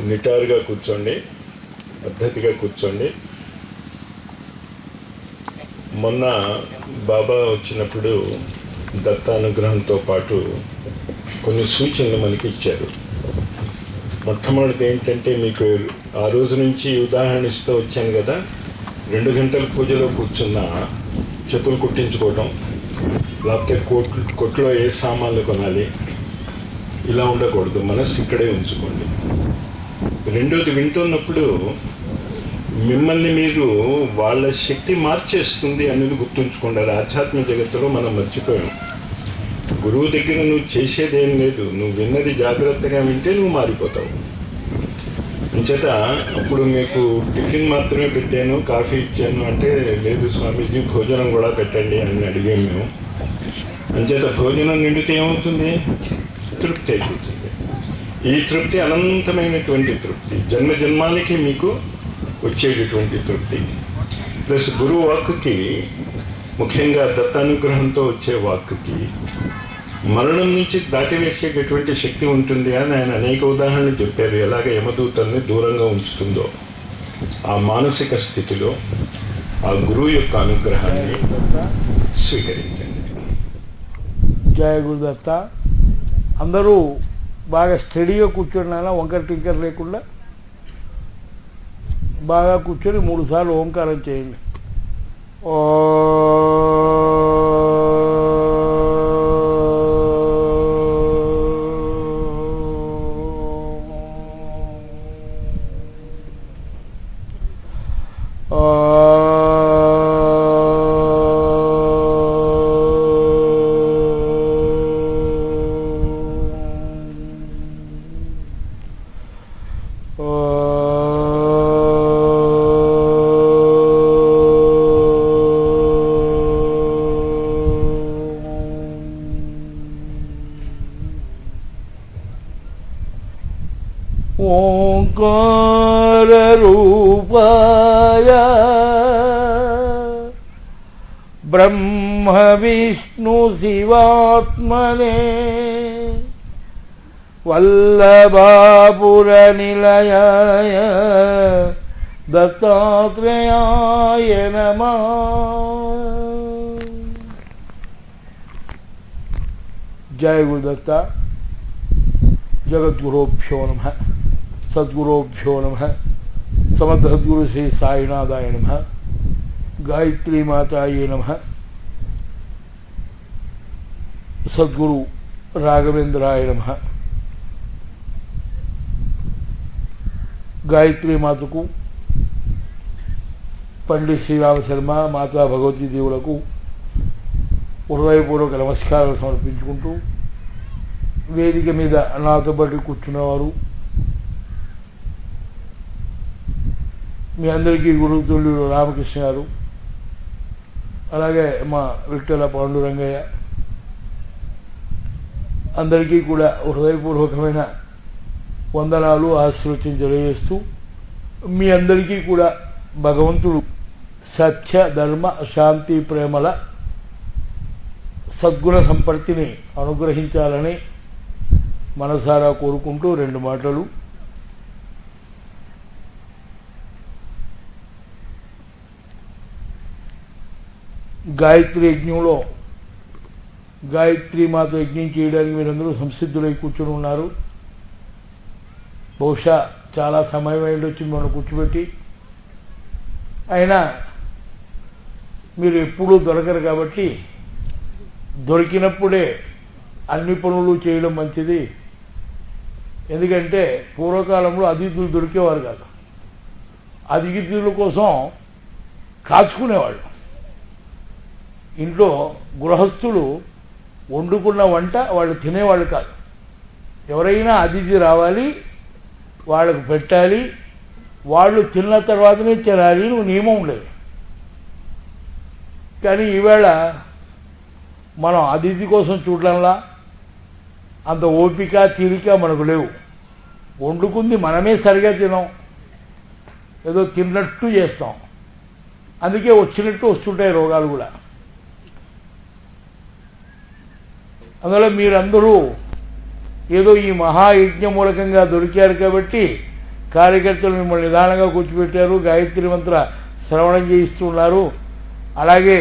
నిటారుగా కూర్చోండి, పద్ధతిగా కూర్చోండి. మొన్న బాబా వచ్చినప్పుడు దత్తానుగ్రహంతో పాటు కొన్ని సూచనలు మనకి ఇచ్చారు. మొట్టమొదటిది ఏంటంటే, మీకు ఆ రోజు నుంచి ఉదాహరణ ఇస్తూ వచ్చాను కదా, 2 గంటల పూజలో కూర్చున్న చెప్పులు కుట్టించుకోవటం, లేకపోతే కొట్లో ఏ సామాన్లు కొనాలి, ఇలా ఉండకూడదు. మనస్సు ఇక్కడే ఉంచుకోండి. రెండోది, వింటున్నప్పుడు మిమ్మల్ని మీరు వాళ్ళ శక్తి మార్చేస్తుంది అనేది గుర్తుంచుకోండి. అది ఆధ్యాత్మిక జగత్తులో మనం మర్చిపోయాం. గురువు దగ్గర నువ్వు చేసేదేం లేదు, నువ్వు విన్నది జాగ్రత్తగా వింటే నువ్వు మారిపోతావు. అంచేత అప్పుడు మీకు టిఫిన్ మాత్రమే పెట్టాను, కాఫీ ఇచ్చాను అంటే, లేదు స్వామీజీ భోజనం కూడా పెట్టండి అని అడిగాము మేము. అంచేత భోజనం నిండితే ఏమవుతుంది? తృప్తి అయిపోతుంది. ఈ తృప్తి అనంతమైనటువంటి తృప్తి, జన్మ జన్మానికి మీకు వచ్చేటటువంటి తృప్తి. ప్లస్ గురువు వాక్కుకి, ముఖ్యంగా దత్తానుగ్రహంతో వచ్చే వాక్కుకి మరణం నుంచి దాటివేసేటటువంటి శక్తి ఉంటుంది అని ఆయన అనేక ఉదాహరణలు చెప్పారు. ఎలాగ యమదూతల్ని దూరంగా ఉంచుతుందో ఆ మానసిక స్థితిలో ఆ గురువు యొక్క అనుగ్రహాన్ని స్వీకరించండి. జయ గురుదత్త. అందరూ బాగా స్టడీగా కూర్చొని, వంకర టింకర్ లేకుండా బాగా కూర్చొని 3 సార్లు ఓంకారం చేయండి. ఓ ఓంకార రూపాయ బ్రహ్మ విష్ణు శివాత్మనే వల్లభాపుర నిలయాయ దత్తాత్రేయాయ నమః. జయ గురుదత్త. జగద్గురోభ్యో నమః. సద్గురోభ్యో నమః. సమర్థ సద్గురు శ్రీ సాయినాథాయ నమః. గాయత్రీ మాతాయే నమః. సద్గురు రాఘవేంద్రాయ నమః. గాయత్రీ మాతకు, పండిత్ శ్రీరామ శర్మ, మాతా భగవతీ దేవులకు హృదయపూర్వక నమస్కారాలు సమర్పించుకుంటూ, వేదిక మీద నాతో పాటు కూర్చున్నవారు, మీ అందరికీ గురుతుల్యుడు రామకృష్ణ గారు, అలాగే మా విఠల పాండురంగయ్య, అందరికీ కూడా హృదయపూర్వకమైన వందనాలు, ఆశీర్వచనం తెలియజేస్తూ, మీ అందరికీ కూడా భగవంతుడు సత్య ధర్మ శాంతి ప్రేమల సద్గుణ సంపత్తిని అనుగ్రహించాలని మనసారా కోరుకుంటూ 2 మాటలు. గాయత్రి యజ్ఞంలో గాయత్రి మాత యజ్ఞం చేయడానికి మీరందరూ సంసిద్ధులై కూర్చొని ఉన్నారు. బహుశా చాలా సమయం అయింది వచ్చి మనం కూర్చోబెట్టి, అయినా మీరు ఎప్పుడూ దొరకరు కాబట్టి దొరికినప్పుడే అన్ని పనులు చేయడం మంచిది. ఎందుకంటే పూర్వకాలంలో అతిథులు దొరికేవారు కాదు. అతిథుల కోసం కాచుకునేవాళ్ళు. ఇంట్లో గృహస్థులు వండుకున్న వంట వాళ్ళు తినేవాళ్ళు కాదు. ఎవరైనా అతిథి రావాలి, వాళ్ళకు పెట్టాలి, వాళ్ళు తిన్న తర్వాతనే తినాలి నియమం ఉండేది. కానీ ఈవేళ మనం అతిథి కోసం చూడడంలా అంత ఓపిక తీరిక మనకు లేవు. వండుకుంది మనమే సరిగా తినాం, ఏదో తిన్నట్టు చేస్తాం. అందుకే వచ్చినట్టు వస్తుంటాయి రోగాలు కూడా. అందువల్ల మీరందరూ ఏదో ఈ మహాయజ్ఞ మూలకంగా దొరికారు కాబట్టి కార్యకర్తలు మిమ్మల్ని నిదానంగా కూర్చోబెట్టారు, గాయత్రి మంత్ర శ్రవణం చేయిస్తున్నారు. అలాగే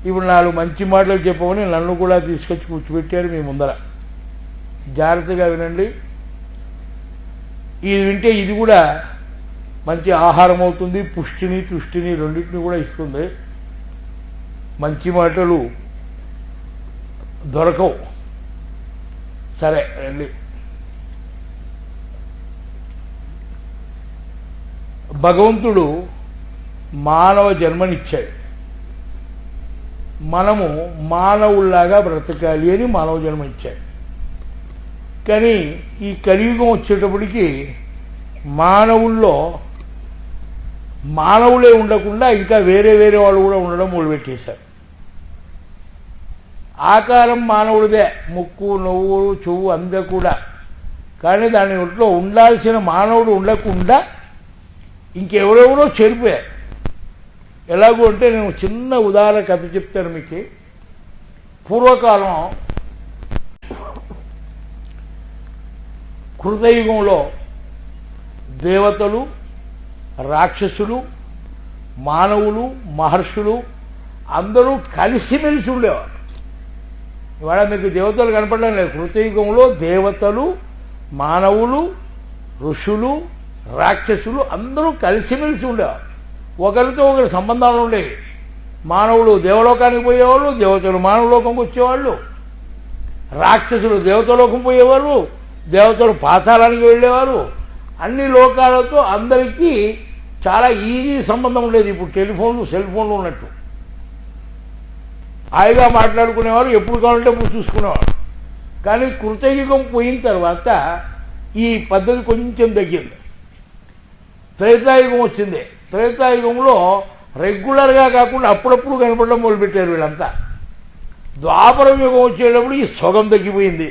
ఇప్పుడు 4 మంచి మాటలు చెప్పమని నన్ను కూడా తీసుకొచ్చి కూర్చోబెట్టారు మీ ముందర. జాగ్రత్తగా వినండి. ఇది వింటే ఇది కూడా మంచి ఆహారం అవుతుంది, పుష్టిని తుష్టిని రెండింటిని కూడా ఇస్తుంది. మంచి మాటలు దొరకవు. సరే రండి. భగవంతుడు మానవ జన్మనిచ్చాడు. మనము మానవుల్లాగా బ్రతకాలి అని మానవ జన్మ ఇచ్చాడు. కానీ ఈ కలియుగం వచ్చేటప్పటికి మానవుల్లో మానవులే ఉండకుండా ఇంకా వేరే వేరే వాళ్ళు కూడా ఉండడం మొదలుపెట్టేశారు. ఆకారం మానవుడిదే, ముక్కు నవ్వు చెవు అందే కూడా. కానీ దాని ఒంట్లో ఉండాల్సిన మానవుడు ఉండకుండా ఇంకెవరెవరో చేరిపోయారు. ఎలాగో అంటే నేను చిన్న ఉదాహరణ కథ చెప్తాను మీకు. పూర్వకాలం కృతయుగంలో దేవతలు, రాక్షసులు, మానవులు, మహర్షులు అందరూ కలిసిమెలిసి ఉండేవారు. ఇవాళ మీకు దేవతలు కనపడడం లేదు. కృతయుగంలో దేవతలు, మానవులు, ఋషులు, రాక్షసులు అందరూ కలిసిమెలిసి ఉండేవారు. ఒకరితో ఒకరి సంబంధాలు ఉండేవి. మానవులు దేవలోకానికి పోయేవాళ్ళు, దేవతలు మానవలోకంకి వచ్చేవాళ్ళు, రాక్షసులు దేవతలోకం పోయేవారు, దేవతలు పాతాళానికి వెళ్ళేవారు. అన్ని లోకాలతో అందరికీ చాలా ఈజీ సంబంధం ఉండేది. ఇప్పుడు టెలిఫోన్లు, సెల్ ఫోన్లు ఉన్నట్టు హాయిగా మాట్లాడుకునేవారు, ఎప్పుడు కావాలంటే అప్పుడు చూసుకునేవారు. కానీ కృతయుగం పోయిన తర్వాత ఈ పద్ధతి కొంచెం తగ్గింది. త్రేతాయుగం వచ్చింది. త్రేతాయుగంలో రెగ్యులర్గా కాకుండా అప్పుడప్పుడు కనపడడం మొదలుపెట్టారు వీళ్ళంతా. ద్వాపర యుగం వచ్చేటప్పుడు ఈ సొగం తగ్గిపోయింది.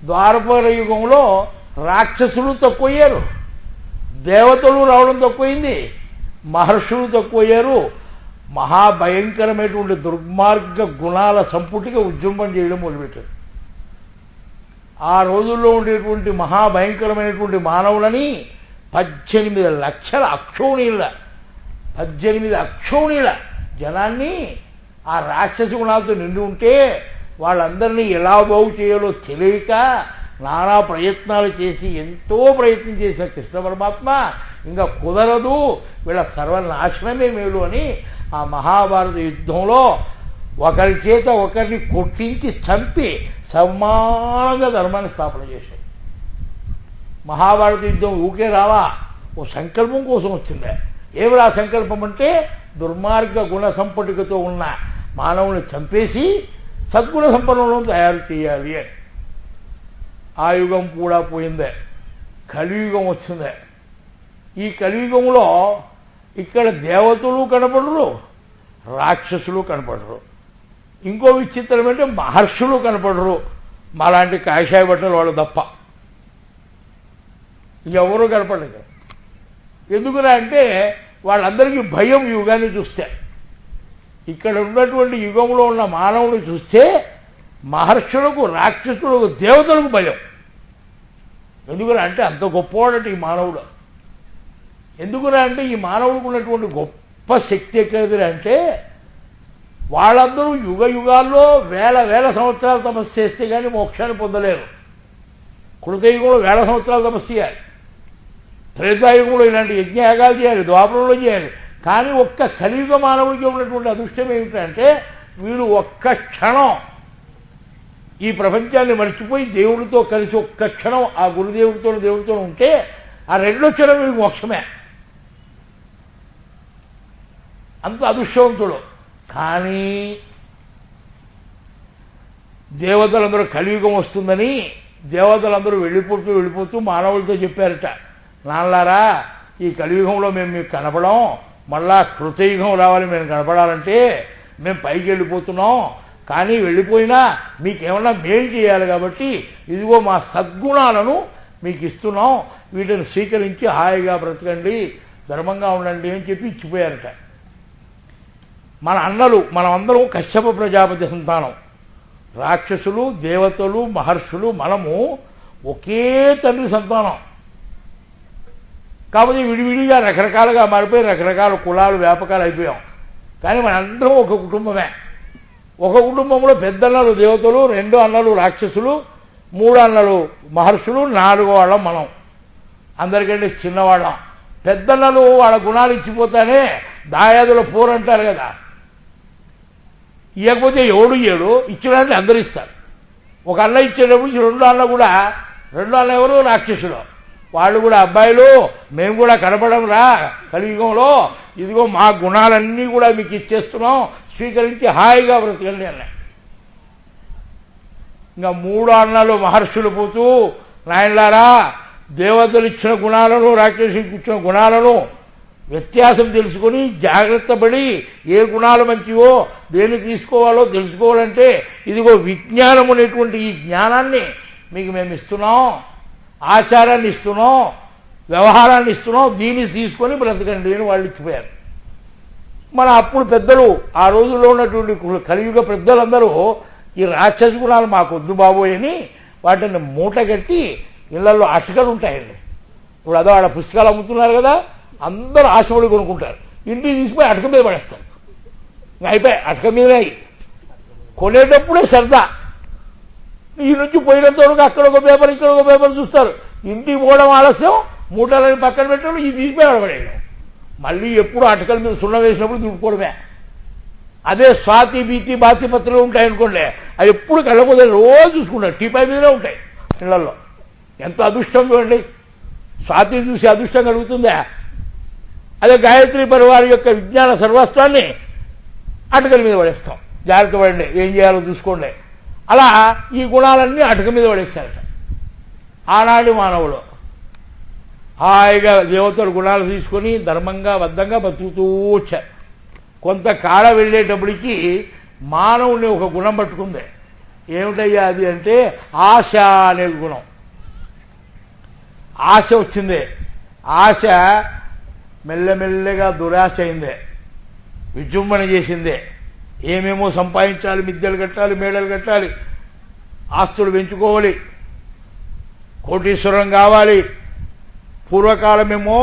ద్వాపర యుగంలో రాక్షసులు తక్కువయ్యారు, దేవతలు రావడం తక్కువైంది, మహర్షులు తక్కువయ్యారు. మహాభయంకరమైనటువంటి దుర్మార్గ గుణాల సంపుటిగా ఉద్యమం చేయడం మొదలుపెట్టారు. ఆ రోజుల్లో ఉండేటువంటి మహాభయంకరమైనటువంటి మానవులని 18 లక్షల అక్షోణీల 18 అక్షోణీల జనాన్ని ఆ రాక్షస గుణాలతో నిండి ఉంటే వాళ్ళందరినీ ఎలా బాగు చేయాలో తెలియక నానా ప్రయత్నాలు చేసి ఎంతో ప్రయత్నం చేసిన కృష్ణ పరమాత్మ ఇంకా కుదరదు, వీళ్ళ సర్వనాశనమే మేలు అని ఆ మహాభారత యుద్ధంలో ఒకరి చేత ఒకరిని కొట్టించి చంపి సమానంగా ధర్మాన్ని స్థాపన చేశాడు. మహాభారత యుద్ధం ఊకే రావా, ఓ సంకల్పం కోసం వచ్చిందే. ఏమిరా సంకల్పం అంటే దుర్మార్గ గుణ సంపటికతో ఉన్న మానవుని చంపేసి సద్గుణ సంపన్నులను తయారు చేయాలి అని. ఆ యుగం కూడా పోయిందే, కలియుగం వచ్చిందే. ఈ కలియుగంలో ఇక్కడ దేవతలు కనపడరు, రాక్షసులు కనపడరు. ఇంకో విచిత్రం అంటే మహర్షులు కనపడరు, మాలాంటి కాషాయ బట్టలు వాళ్ళు తప్ప ఎవరు కనపడరు. ఎందుకురా అంటే వాళ్ళందరికీ భయం యుగాన్ని చూస్తే. ఇక్కడ ఉన్నటువంటి యుగంలో ఉన్న మానవుని చూస్తే మహర్షులకు, రాక్షసులకు, దేవతలకు భయం. ఎందుకురా అంటే అంత గొప్పవాడట ఈ మానవుడు. ఎందుకురా అంటే ఈ మానవుడికి ఉన్నటువంటి గొప్ప శక్తి ఎక్కడిదిరా అంటే వాళ్ళందరూ యుగ యుగాల్లో వేల వేల సంవత్సరాలు తపస్సు చేస్తే కానీ మోక్షాన్ని పొందలేరు. కృతయుగంలో వేల సంవత్సరాలు తపస్సు చేయాలి, త్రేతాయుగంలో ఇలాంటి యజ్ఞయాగాలు చేయాలి, ద్వాపరంలో చేయాలి. కానీ ఒక్క కలియుగ మానవుడికి ఉన్నటువంటి అదృష్టం ఏమిటంటే వీడు ఒక్క క్షణం ఈ ప్రపంచాన్ని మర్చిపోయి దేవుడితో కలిసి ఒక్క క్షణం ఆ దేవుడితో ఉంటే ఆ రెండో క్షణం వీడికి మోక్షమే. అంత అదృష్టవంతుడు. కానీ దేవతలందరూ కలియుగం వస్తుందని దేవతలందరూ వెళ్ళిపోతూ మానవులతో చెప్పారట, నాన్నలారా ఈ కలియుగంలో మేము మీకు కనపడం, మళ్ళా కృతయుగం రావాలి మేము కనపడాలంటే మేము పైకి వెళ్ళిపోతున్నాం. కానీ వెళ్ళిపోయినా మీకేమన్నా మేలు చేయాలి కాబట్టి ఇదిగో మా సద్గుణాలను మీకు ఇస్తున్నాం, వీటిని స్వీకరించి హాయిగా బ్రతకండి, ధర్మంగా ఉండండి అని చెప్పి ఇచ్చిపోయారట. మన అన్నలు మనమందరం కశ్యప ప్రజాపతి సంతానం. రాక్షసులు, దేవతలు, మహర్షులు మనము ఒకే తండ్రి సంతానం. కాకపోతే విడివిడిగా రకరకాలుగా మారిపోయి రకరకాల కులాలు వ్యాపకాలు అయిపోయాం. కానీ మనందరం ఒక కుటుంబమే. ఒక కుటుంబంలో పెద్దన్నలు దేవతలు, 2 అన్నలు రాక్షసులు, 3 అన్నలు మహర్షులు, 4 వాళ్ళం మనం. అందరికంటే చిన్నవాళ్ళం. పెద్దన్నలు వాళ్ళ గుణాలు ఇచ్చిపోతానే దాయాదుల పోరు అంటారు కదా. ఇవ్వకపోతే ఎవడు ఇచ్చినంటే అందరూ ఇస్తారు. ఒక అన్న ఇచ్చేటప్పుడు 2 అన్న కూడా, 2 అన్న ఎవరు రాక్షసులు, వాళ్ళు కూడా అబ్బాయిలు మేము కూడా కనపడం రా కలియుగంలో, ఇదిగో మా గుణాలన్నీ కూడా మీకు ఇచ్చేస్తున్నాం, స్వీకరించి హాయిగా బ్రతకండి అన్నాయి. ఇంకా 3 అన్నలు మహర్షులు పోతూ, నాయనలారా దేవతలు ఇచ్చిన గుణాలను రాక్షసులకు ఇచ్చిన గుణాలను వ్యత్యాసం తెలుసుకొని జాగ్రత్త పడి ఏ గుణాలు మంచివో దేన్ని తీసుకోవాలో తెలుసుకోవాలంటే ఇదిగో విజ్ఞానం అనేటువంటి ఈ జ్ఞానాన్ని మీకు మేము ఇస్తున్నాం, ఆచారాన్ని ఇస్తున్నాం, వ్యవహారాన్ని ఇస్తున్నాం, దీన్ని తీసుకొని బ్రతకండి అని వాళ్ళు ఇచ్చిపోయారు. మన అప్పుడు పెద్దలు, ఆ రోజుల్లో ఉన్నటువంటి కలియుగ పెద్దలందరూ ఈ రాక్షస గుణాలు మాకు వద్దు బాబోయ్ అని వాటిని మూట కట్టి ఇళ్లలో అటకలు ఉంటాయండి. ఇప్పుడు అదో ఆడ పుస్తకాలు అమ్ముతున్నారు కదా, అందరూ ఆశములు కొనుక్కుంటారు, ఇంటికి తీసుకుపోయి అటక మీద పడేస్తారు. ఇంకా అయిపోయి అటక మీదే. కొనేటప్పుడే సరదా, ఈ నుంచి పోయినంత వరకు అక్కడ ఒక పేపర్ ఇక్కడ ఒక పేపర్ చూస్తారు. ఇంటికి పోవడం ఆలస్యం, మూటలని పక్కన పెట్టడం, ఇది తీసుకుపోయి పడేయడం. మళ్ళీ ఎప్పుడు అటకల మీద సున్నం వేసినప్పుడు దుడుకోవడమే. అదే స్వాతి బీతి బాతి పత్రాలు ఉంటాయనుకోండి, అవి ఎప్పుడు కళ్ళపోతే రోజు చూసుకుంటారు, టీపై మీదనే ఉంటాయి ఇళ్లలో. ఎంత అదృష్టం చూడండి, స్వాతి చూసి అదృష్టం కలుగుతుందా? అదే గాయత్రి పరివారం యొక్క విజ్ఞాన సర్వస్వాన్ని అటకల మీద పడేస్తాం. జాగ్రత్త పడండి, ఏం చేయాలో చూసుకోండి. అలా ఈ గుణాలన్నీ అటక మీద పడేస్తారట. ఆనాడు మానవులు హాయిగా దేవతల గుణాలు తీసుకొని ధర్మంగా బద్ధంగా బతుకుతూ వచ్చారు. కొంతకాలం వెళ్ళేటప్పటికి మానవుని ఒక గుణం పట్టుకుంది. ఏమిటయ్యా అది అంటే ఆశ అనే గుణం. ఆశ వచ్చింది. ఆశ మెల్లమెల్లగా దురాశ అయింది, విజృంభణ చేసింది. ఏమేమో సంపాదించాలి, మిద్దెలు కట్టాలి, మేడలు కట్టాలి, ఆస్తులు పెంచుకోవాలి, కోటీశ్వరం కావాలి. పూర్వకాలమేమో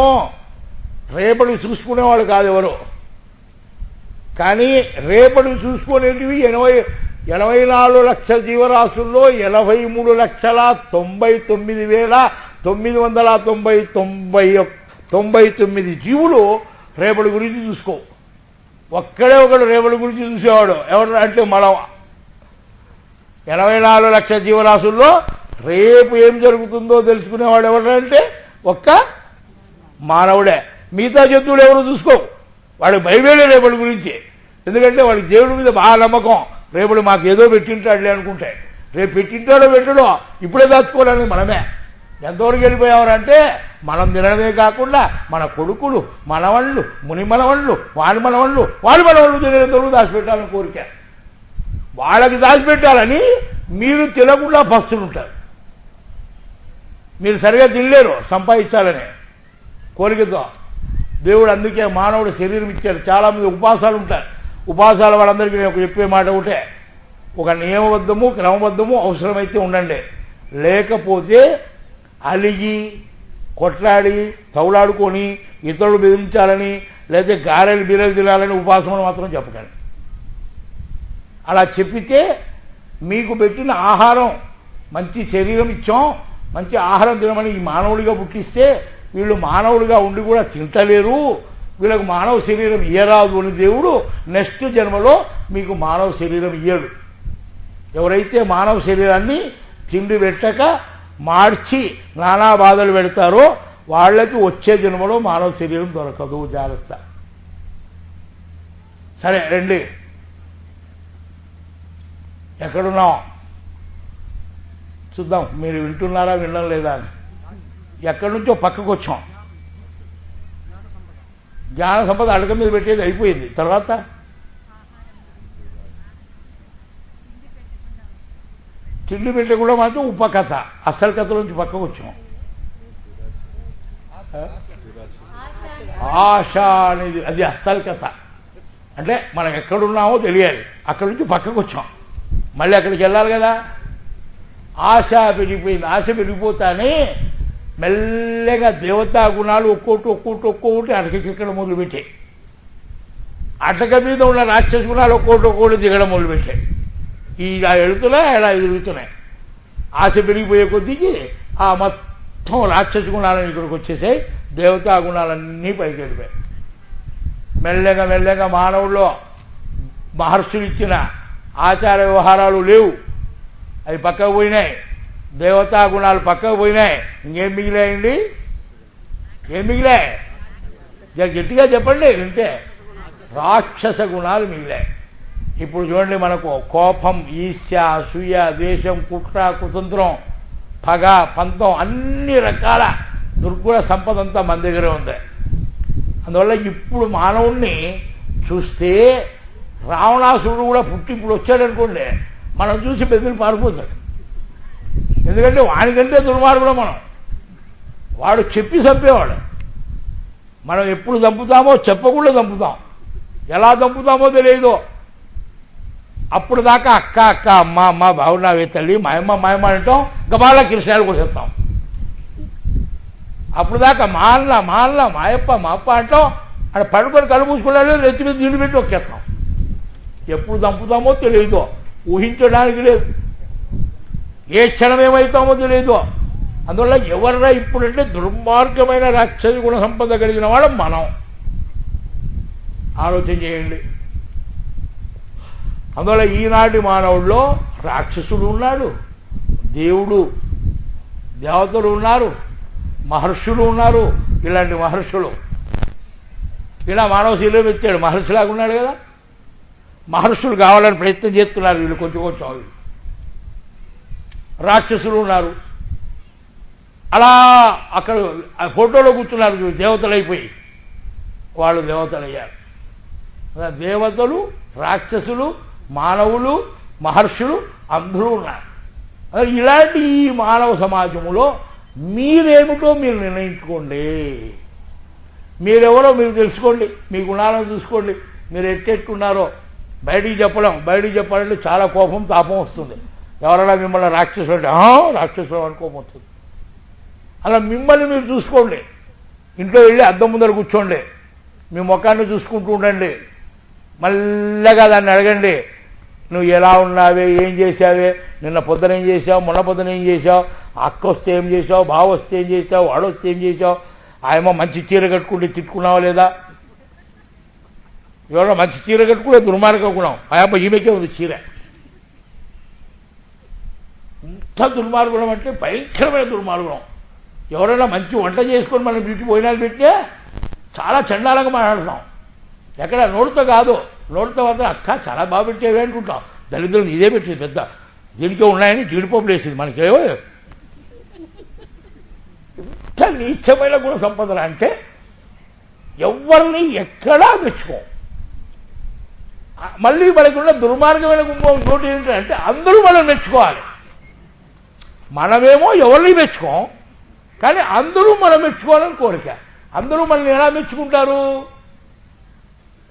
రేపటి చూసుకునేవాళ్ళు కాదు ఎవరు, కానీ రేపటి చూసుకునేటివి 84 లక్షల జీవరాశుల్లో 83,99,999 జీవులు రేపటి గురించి చూసుకో. ఒక్కడే ఒకడు రేపటి గురించి చూసేవాడు ఎవరు అంటే మనం. 84 లక్షల జీవరాశుల్లో రేపు ఏం జరుగుతుందో తెలుసుకునేవాడు ఎవరంటే ఒక్క మానవుడే. మిగతా జంతువులు ఎవరు చూసుకో, వాడు భయమేలే రేపటి గురించి. ఎందుకంటే వాడికి దేవుడి మీద బాగా నమ్మకం, రేపటి మాకు ఏదో పెట్టింటాడులే అనుకుంటే. రేపు పెట్టింటాడో పెట్టడో ఇప్పుడే దాచుకోవాలని మనమే. ఎంతవరకు వెళ్ళిపోయామంటే మనం తినడమే కాకుండా మన కొడుకులు, మనవళ్ళు, ముని మనవళ్ళు, వాడి మనవళ్ళు తినేంతవరకు దాచిపెట్టాలని కోరిక. వాళ్ళకి దాచిపెట్టాలని మీరు తినకుండా పస్తులుంటారు. మీరు సరిగా తినలేరు సంపాదించాలని కోరికతో. దేవుడు అందుకే మానవుడు శరీరం ఇచ్చారు. చాలామంది ఉపాసాలు ఉంటారు. ఉపాసాల వాళ్ళందరికీ నేను చెప్పే మాట ఒకటే, ఒక నియమబద్ధము క్రమబద్ధము అవసరమైతే ఉండండి, లేకపోతే అలిగి కొట్లాడి తౌలాడుకొని ఇతరులు బెదిరించాలని లేదా గారెలు బీరెలు తినాలని ఉపాసములు మాత్రం చెప్పకండి. అలా చెప్పితే మీకు పెట్టిన ఆహారం, మంచి శరీరం ఇచ్చాం, మంచి ఆహారం తినమని ఈ మానవుడిగా పుట్టిస్తే వీళ్ళు మానవుడిగా ఉండి కూడా తింటలేరు, వీళ్ళకు మానవ శరీరం ఇయ్యరాదు అని దేవుడు నెక్స్ట్ జన్మలో మీకు మానవ శరీరం ఇయ్యడు. ఎవరైతే మానవ శరీరాన్ని తిండి పెట్టక మార్చి నానా బాధలు పెడతారో వాళ్ళకి వచ్చే జన్మలో మానవ శరీరం దొరకదు. జాగ్రత్త. సరే రండి, ఎక్కడున్నాం చూద్దాం. మీరు వింటున్నారా వినడం లేదా అని. ఎక్కడి నుంచో పక్కకు వచ్చాం. జ్ఞాన సంపద అడగ మీద పెట్టేది అయిపోయింది. తర్వాత తిండి పెట్టకుండా మాత్రం ఉపకథ, అసలు కథ నుంచి పక్కకు వచ్చాం. ఆశ అనేది అది అసలు కథ. అంటే మనం ఎక్కడున్నామో తెలియాలి, అక్కడి నుంచి పక్కకు వచ్చాం. మళ్ళీ అక్కడికి వెళ్ళాలి కదా. ఆశ పెరిగిపోయింది. ఆశ పెరిగిపోతానే మెల్లగా దేవతా గుణాలు ఒక్కోటి అటకెక్కడం మొదలుపెట్టాయి. అటక మీద ఉన్న రాక్షస గుణాలు ఒక్కోటి దిగడం మొదలుపెట్టాయి. ఇలా వెళుతున్నాయి, ఇలా ఎదుగుతున్నాయి. ఆశ పెరిగిపోయే కొద్దికి ఆ మొత్తం రాక్షస గుణాలను ఇక్కడికి వచ్చేసాయి. దేవతా గుణాలన్నీ పైకి వెళ్ళిపోయాయి. మెల్లగా మానవుల్లో మహర్షులు ఇచ్చిన ఆచార వ్యవహారాలు లేవు, అవి పక్కకు పోయినాయి. దేవతా గుణాలు పక్కకు పోయినాయి. ఇంకేం మిగిలాయండి? ఏం మిగిలాయి? గట్టిగా చెప్పండి వింటే. రాక్షస గుణాలు మిగిలాయి. ఇప్పుడు చూడండి, మనకు కోపం, ఈర్ష్య, అసూయ, ద్వేషం, కుట్ర, కుతంత్రం, పగ, పంతం, అన్ని రకాల దుర్గుణ సంపద అంతా మన దగ్గరే ఉంది. అందువల్ల ఇప్పుడు మానవుణ్ణి చూస్తే రావణాసురుడు కూడా పుట్టి ఇప్పుడు వచ్చాడనుకోండి, మనం చూసి బెదిరి పారిపోతాడు. ఎందుకంటే వానికంటే దుర్మార్గుడు మనం. వాడు చెప్పి చంపేవాడు. మనం ఎప్పుడు చంపుతామో చెప్పకుండా చంపుతాం. ఎలా చంపుతామో తెలియదు. అప్పుడు దాకా అక్క అక్క, అమ్మ అమ్మ, బాగున్నావే తల్లి, మాయమ్మ అంటాం. గబాల కృష్ణాలు కూడా చెప్తాం. అప్పుడు దాకా మాల్ల మాయప్ప మా అప్ప అంటాం. అక్కడ పడుకొని కళ్ళు మూసుకున్నాడు, రెత్తి మీద నీళ్ళు పెట్టి వచ్చేస్తాం. ఎప్పుడు చంపుతామో తెలియదు, ఊహించడానికి లేదు. ఏ క్షణం ఏమవుతామో తెలియదు. అందువల్ల ఎవర్రా ఇప్పుడంటే దుర్మార్గమైన రాక్షస గుణ సంపద కలిగిన వాడు మనం. ఆలోచన చేయండి. అందువల్ల ఈనాటి మానవుల్లో రాక్షసుడు ఉన్నాడు, దేవతలు ఉన్నారు, మహర్షులు ఉన్నారు. ఇలాంటి మహర్షులు ఇలా మానవ శీలం ఎత్తాడు. మహర్షిలాగా ఉన్నాడు కదా. మహర్షులు కావాలని ప్రయత్నం చేస్తున్నారు వీళ్ళు కొంచెం. రాక్షసులు ఉన్నారు. అలా అక్కడ ఫోటోలో కూర్చున్నారు దేవతలు అయిపోయి, వాళ్ళు దేవతలు అయ్యారు. దేవతలు, రాక్షసులు, మానవులు, మహర్షులు అందరూ ఉన్నారు. ఇలాంటి ఈ మానవ సమాజంలో మీరేమిటో మీరు నిర్ణయించుకోండి. మీరెవరో మీరు తెలుసుకోండి, మీ గుణాలను చూసుకోండి. మీరు ఎట్టెట్టున్నారో బయటికి చెప్పాలంటే చాలా కోపం, తాపం వస్తుంది. ఎవరైనా మిమ్మల్ని రాక్షసులు అంటే రాక్షసులు అని కోపం వస్తుంది. అలా మిమ్మల్ని మీరు చూసుకోండి. ఇంట్లో వెళ్ళి అద్దం ముందర కూర్చోండి, మీ ముఖాన్ని చూసుకుంటూ ఉండండి. మళ్ళగా దాన్ని అడగండి, నువ్వు ఎలా ఉన్నావే, ఏం చేశావే, నిన్న పొద్దున ఏం చేశావు, మొన్న పొద్దున ఏం చేశావు, అక్క వస్తే ఏం చేశావు, బావ వస్తే ఏం చేశావు, వాడు వస్తే ఏం చేశావు, ఆయమ్మ మంచి చీర కట్టుకుంటే తిట్టుకున్నావా లేదా? ఎవరో మంచి చీర కట్టుకుంటే దుర్మార్గం గుణం, ఆయమ్మ ఈమెకే ఉంది చీర. ఇంత దుర్మార్గుణం అంటే భయంకరమైన దుర్మార్గుణం. ఎవరైనా మంచి వంట చేసుకొని మనం బ్యూటీ భోజనాలు పెట్టే చాలా చండాలంగా మాట్లాడుతున్నాం. ఎక్కడ నోటితో కాదు, నోటితో మాత్రం అక్క చాలా బాగా పెట్టేవి అనుకుంటాం. దళితులు ఇదే పెట్టేది పెద్ద, దీనికే ఉన్నాయని జీడిపప్పులు వేసింది మనకేవో. ఇంత నీచమైన గుణ సంపదన అంటే ఎవరిని ఎక్కడా మెచ్చుకో. మళ్ళీ మనకున్న దుర్మార్గమైన గుంపం ఇంకోటి ఏంటంటే అందరూ మనం మెచ్చుకోవాలి. మనమేమో ఎవరిని మెచ్చుకోం, కానీ అందరూ మనం మెచ్చుకోవాలని కోరిక. అందరూ మనల్ని ఎలా మెచ్చుకుంటారు?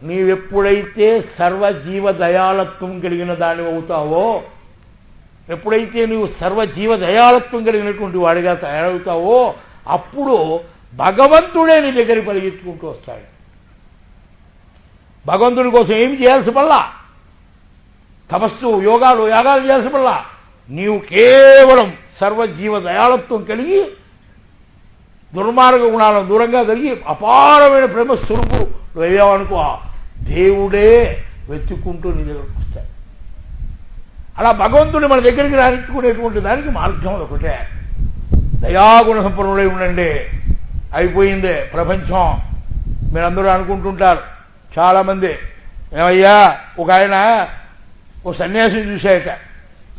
నీవెప్పుడైతే సర్వజీవ దయాళత్వం కలిగిన దాని అవుతావో, ఎప్పుడైతే నువ్వు సర్వజీవ దయాళత్వం కలిగినటువంటి వాడిగా తయారవుతావో, అప్పుడు భగవంతుడే నీ దగ్గరికి పరిగెత్తుకుంటూ వస్తాడు. భగవంతుడి కోసం ఏమి చేయాల్సి పల్లా, తపస్సు, యాగాలు చేయాల్సి పల్లా. నీవు కేవలం సర్వజీవ దయాళత్వం కలిగి దుర్మార్గ గుణాలను దూరంగా కలిగి అపారమైన ప్రేమ స్వరూపుడు అయ్యావనుకో, దేవుడే వెతుక్కుంటూ నీ దగ్గరకు వస్తాడు. అలా భగవంతుడిని మన దగ్గరికి రాణించుకునేటువంటి దానికి మార్గం ఒకటే, దయాగుణ సంపన్నుడై ఉండండి. అయిపోయిందే ప్రపంచం. మీరందరూ అనుకుంటుంటారు చాలామంది, ఏమయ్యా ఒక ఆయన ఓ సన్యాసిని చూశాయట.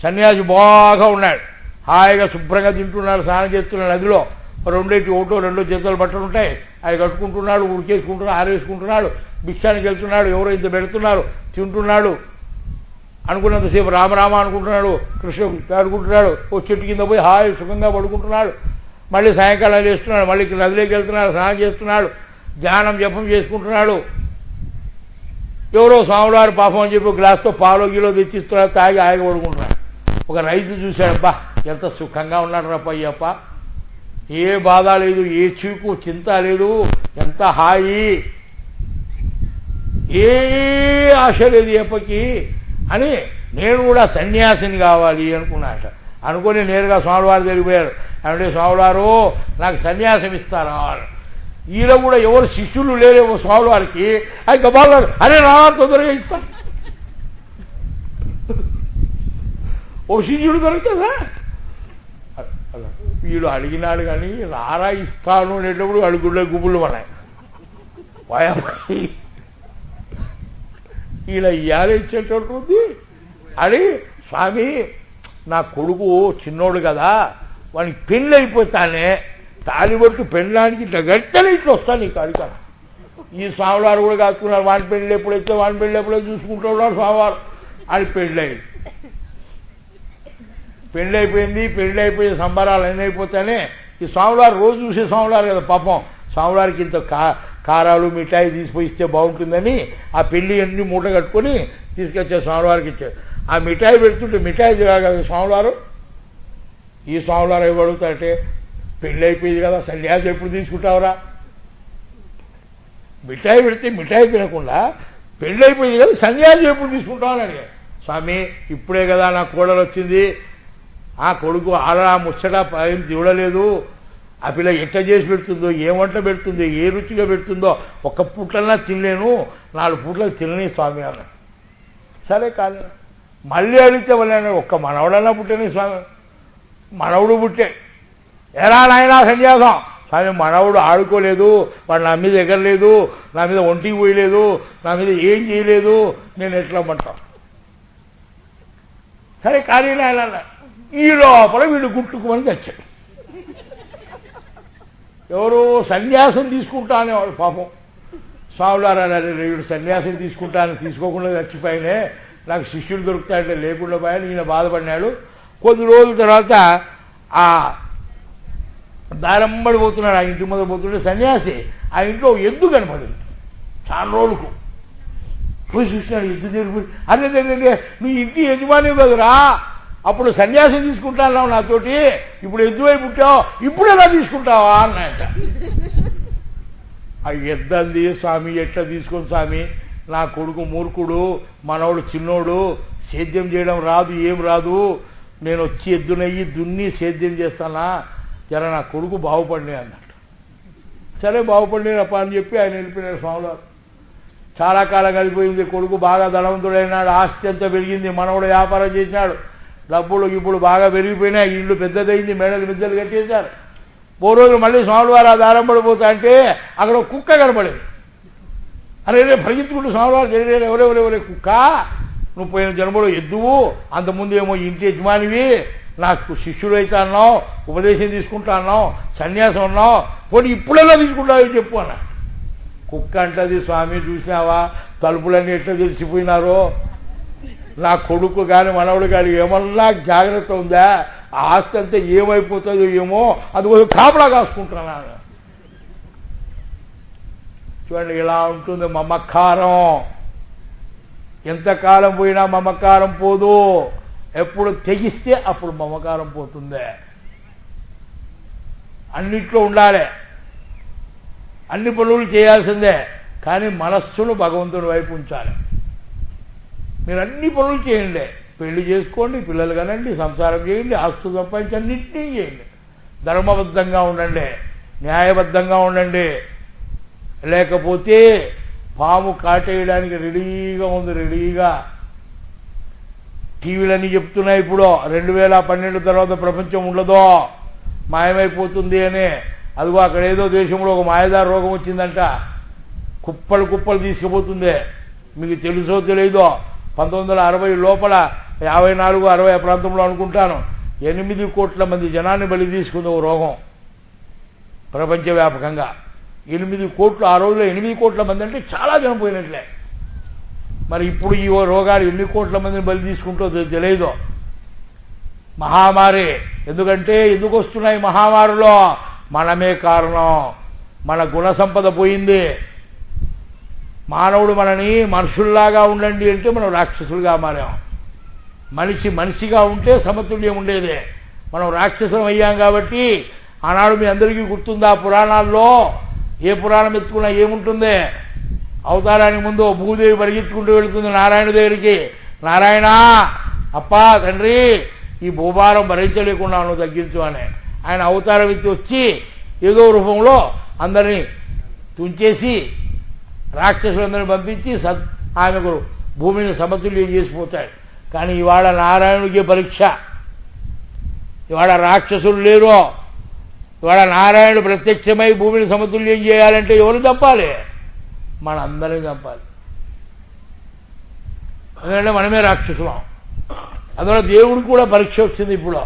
సన్యాసి బాగా ఉన్నాడు, హాయిగా శుభ్రంగా తింటున్నాడు, స్నానం చేస్తున్నాడు. నదిలో రెండో చేతులు బట్టలు ఉంటాయి, అవి కట్టుకుంటున్నాడు, ఉడికేసుకుంటున్నాడు, ఆరేసుకుంటున్నాడు, భిక్షానికి వెళ్తున్నాడు, ఎవరో ఇంత పెడుతున్నారు, తింటున్నాడు. అనుకున్నంతసేపు రామరామ అనుకుంటున్నాడు, కృష్ణ అనుకుంటున్నాడు. ఓ చెట్టు కింద పోయి హాయి సుఖంగా పడుకుంటున్నాడు. మళ్ళీ సాయంకాలం చేస్తున్నాడు, మళ్ళీ నదిలోకి వెళ్తున్నాడు, స్నానం చేస్తున్నాడు, ధ్యానం జపం చేసుకుంటున్నాడు. ఎవరో స్వామివారు పాపం అని చెప్పి గ్లాస్తో పాలో గిలో తెచ్చిస్తున్నారు, తాగి హాయిగా పడుకుంటున్నారు. ఒక రైతు చూశాడబ్బా ఎంత సుఖంగా ఉన్నాడు రప్పయ్యప్ప, ఏ బాధ లేదు, ఏ చీకు చింత లేదు, ఎంత హాయి, ఏ ఆశ లేదు ఎప్పకి అని నేను కూడా సన్యాసిని కావాలి అనుకున్నాట. అనుకుని నేరుగా స్వామివారి దగ్గరికి పోయారు. అంటే స్వామివారు నాకు సన్యాసం ఇస్తారా? ఈయన కూడా ఎవరు శిష్యులు లేరేమో స్వామివారికి. అది గబాలు అరే రా తొందరగా ఇస్తా. ఓ శిష్యుడు దొరుకుతుందా? వీడు అడిగినాడు కానీ రారా ఇస్తాను అనేటప్పుడు అడుగుళ్ళే గుబులు ఉన్నాయి. ఇలా ఇయ్యాల ఇచ్చేటట్టుంది అని స్వామి నా కొడుకు చిన్నోడు కదా, వానికి పెళ్ళి అయిపోతానే, తాలిబొట్టు పెళ్ళడానికి ఇట్లా గట్టెలు ఇట్లా వస్తాను నీకు అడిగాను. ఈ స్వామివారు కూడా కాసుకున్నారు, వాని పెళ్ళి ఎప్పుడైతే వాని పెళ్ళి ఎప్పుడైతే చూసుకుంటూ ఉన్నాడు స్వామివారు. అని పెళ్ళయింది. పెళ్ళి అయిపోయింది. పెళ్ళి అయిపోయే సంబరాలు అన్నీ అయిపోతానే ఈ స్వామివారు రోజు చూసే స్వామివారు కదా పాపం, స్వామివారికి ఇంత కారాలు మిఠాయి తీసుకుపోయి ఇస్తే బాగుంటుందని ఆ పెళ్ళి అన్ని మూట కట్టుకొని తీసుకొచ్చే స్వామివారికి ఇచ్చారు. ఆ మిఠాయి పెడుతుంటే మిఠాయి కదా స్వామివారు. ఈ స్వామివారు ఏమి అడుగుతారంటే పెళ్ళి అయిపోయింది కదా సన్యాసం ఎప్పుడు తీసుకుంటావురా? మిఠాయి పెడితే మిఠాయి తినకుండా పెళ్ళి అయిపోయింది కదా సన్యాసం ఎప్పుడు తీసుకుంటావు అని. స్వామి ఇప్పుడే కదా నా కోడలు వచ్చింది, ఆ కొడుకు ఆలా ముచ్చట ఏం చూడలేదు, ఆ పిల్ల ఎట్లా చేసి పెడుతుందో, ఏ వంట పెడుతుందో, ఏ రుచిగా పెడుతుందో ఒక్క పూట్లన్నా తినలేను, 4 పూట్లకు తినని స్వామి అన్న. సరే కాదు మళ్ళీ అడిగితే వాళ్ళ ఒక్క మనవడన్నా పుట్టని స్వామి. మనవడు పుట్టే ఎరా నాయనా సన్యాసం. స్వామి మనవడు ఆడుకోలేదు, వాడు నా మీద ఎగరలేదు, నా మీద ఒంటికి పోయలేదు, నా మీద ఏం చేయలేదు, నేను ఎట్లా అంటాం. సరే కానీ నాయన ఈ లోపల వీళ్ళు గుట్టుకుమని తెచ్చాడు. ఎవరు సన్యాసం తీసుకుంటా అనేవాడు పాపం. స్వాములారా వీడు సన్యాసం తీసుకుంటాను తీసుకోకుండా చచ్చిపోయినే, నాకు శిష్యులు దొరుకుతాయంటే లేకుండా పోయాను. ఈయన బాధపడినాడు. కొద్ది రోజుల తర్వాత ఆ దారంబడి పోతున్నాడు, ఆ ఇంటి ముందు పోతుంటే సన్యాసి ఆ ఇంట్లో ఎద్దు కనపడింది. చాలా రోజులకు పోయి చూసినాడు, ఎద్దు జరిగిపోయి అదే నువ్వు ఇంటి యజమాని కదరా, అప్పుడు సన్యాసం తీసుకుంటాను నాతోటి, ఇప్పుడు ఎద్దువై పుట్టావు, ఇప్పుడు ఎలా తీసుకుంటావా అన్నాయట. ఆ ఎద్దంది స్వామి ఎట్లా తీసుకొని స్వామి, నా కొడుకు మూర్ఖుడు, మనవడు చిన్నోడు, సేద్యం చేయడం రాదు, ఏం రాదు, నేను వచ్చి ఎద్దునయ్యి దున్ని సేద్యం చేస్తానా, జర నా కొడుకు బాగుపడినాయి అన్నట్టు. సరే బాగుపడినప్ప అని చెప్పి ఆయన వెళ్ళిపోయినాడు స్వామివారు. చాలా కాలం కలిపోయింది. కొడుకు బాగా ధనవంతుడైనాడు, ఆస్తి అంతా పెరిగింది, మనవడు వ్యాపారం చేసినాడు, డబ్బులు ఇప్పుడు బాగా పెరిగిపోయినాయి, ఇల్లు పెద్దదైంది, మేడలు మిద్దెలు కట్టేశారు. ఓ రోజు మళ్ళీ స్వామివారు ఆ దారం పడిపోతా అంటే అక్కడ కుక్క కనపడేది. అరే పరిగెత్తుకుంటూ స్వామివారు ఎవరెవరెవరే కుక్క, నువ్వు పోయిన జన్మలో ఎద్దువు, అంతకుముందు ఏమో ఇంటి యజమానివి, నాకు శిష్యుడు అయితే అన్నావు, ఉపదేశం తీసుకుంటా అన్నావు, సన్యాసం అన్నావు, పోనీ ఇప్పుడెలా తీసుకుంటావు చెప్పు అన్న. కుక్క అంటది స్వామి చూసినావా తలుపులన్నీ ఎట్లా తెలిసిపోయినారో, నా కొడుకు కానీ మనవడు కానీ ఏమన్నా జాగ్రత్త ఉందా, ఆస్తి అంతా ఏమైపోతుందో ఏమో, అందుకోసం కాపలా కాసుకుంటున్నాను. చూడండి ఇలా ఉంటుంది మమకారం. ఎంతకాలం పోయినా మమకారం పోదు, ఎప్పుడు తెగిస్తే అప్పుడు మమకారం పోతుంది. అన్నిట్లో ఉండాలి, అన్ని పనులు చేయాల్సిందే, కానీ మనస్సును భగవంతుని వైపు ఉంచాలి. మీరు అన్ని పనులు చేయండి, పెళ్లి చేసుకోండి, పిల్లలు కనండి, సంసారం చేయండి, ఆస్తులు సంపాదించి అన్నింటినీ చేయండి, ధర్మబద్ధంగా ఉండండి, న్యాయబద్ధంగా ఉండండి. లేకపోతే పాము కాటేయడానికి రెడీగా ఉంది, రెడీగా. టీవీలన్నీ చెప్తున్నాయి ఇప్పుడు 2012 తర్వాత ప్రపంచం ఉండదో, మాయమైపోతుంది అని. అదిగో అక్కడ ఏదో దేశంలో ఒక మాయదార రోగం వచ్చిందంట, కుప్పలు కుప్పలు తీసుకుపోతుంది. మీకు తెలుసో తెలియదో, 1960 లోపల 54, 60 ప్రాంతంలో అనుకుంటాను 8 కోట్ల మంది జనాన్ని బలి తీసుకుంది ఓ రోగం ప్రపంచవ్యాపకంగా. 8 కోట్లు, ఆ రోజులో 8 కోట్ల మంది అంటే చాలా జనం పోయినట్లే. మరి ఇప్పుడు ఈ రోగాలు ఎన్ని కోట్ల మందిని బలి తీసుకుంటుందో తెలియదు. మహామారి. ఎందుకంటే ఎందుకు వస్తున్నాయి మహామారిలో? మనమే కారణం. మన గుణ సంపద పోయింది. మానవుడు మనని మనుషుల్లాగా ఉండండి అంటే మనం రాక్షసులుగా మారాం. మనిషి మనిషిగా ఉంటే సమతుల్యం ఉండేదే. మనం రాక్షసులం అయ్యాం కాబట్టి ఆనాడు మీ అందరికీ గుర్తుందా పురాణాల్లో ఏ పురాణం ఎత్తుకున్నా ఏముంటుంది? అవతారానికి ముందు భూదేవి పరిగెత్తుకుంటూ వెళుతుంది నారాయణ దగ్గరికి. నారాయణ అప్పా తండ్రి ఈ భూభారం భరించలేకుండా నువ్వు తగ్గించు అని. ఆయన అవతారం ఎత్తి వచ్చి ఏదో రూపంలో అందరినీ తుంచేసి రాక్షసులందరినీ పంపించి ఆమెకు భూమిని సమతుల్యం చేసిపోతాడు. కానీ ఇవాళ నారాయణుడికి పరీక్ష. ఇవాళ రాక్షసులు లేరు. ఇవాళ నారాయణుడు ప్రత్యక్షమై భూమిని సమతుల్యం చేయాలంటే ఎవరు చంపాలి? మనందరినీ చంపాలి. ఎందుకంటే మనమే రాక్షసులం. అందులో దేవుడికి కూడా పరీక్ష వచ్చింది ఇప్పుడు.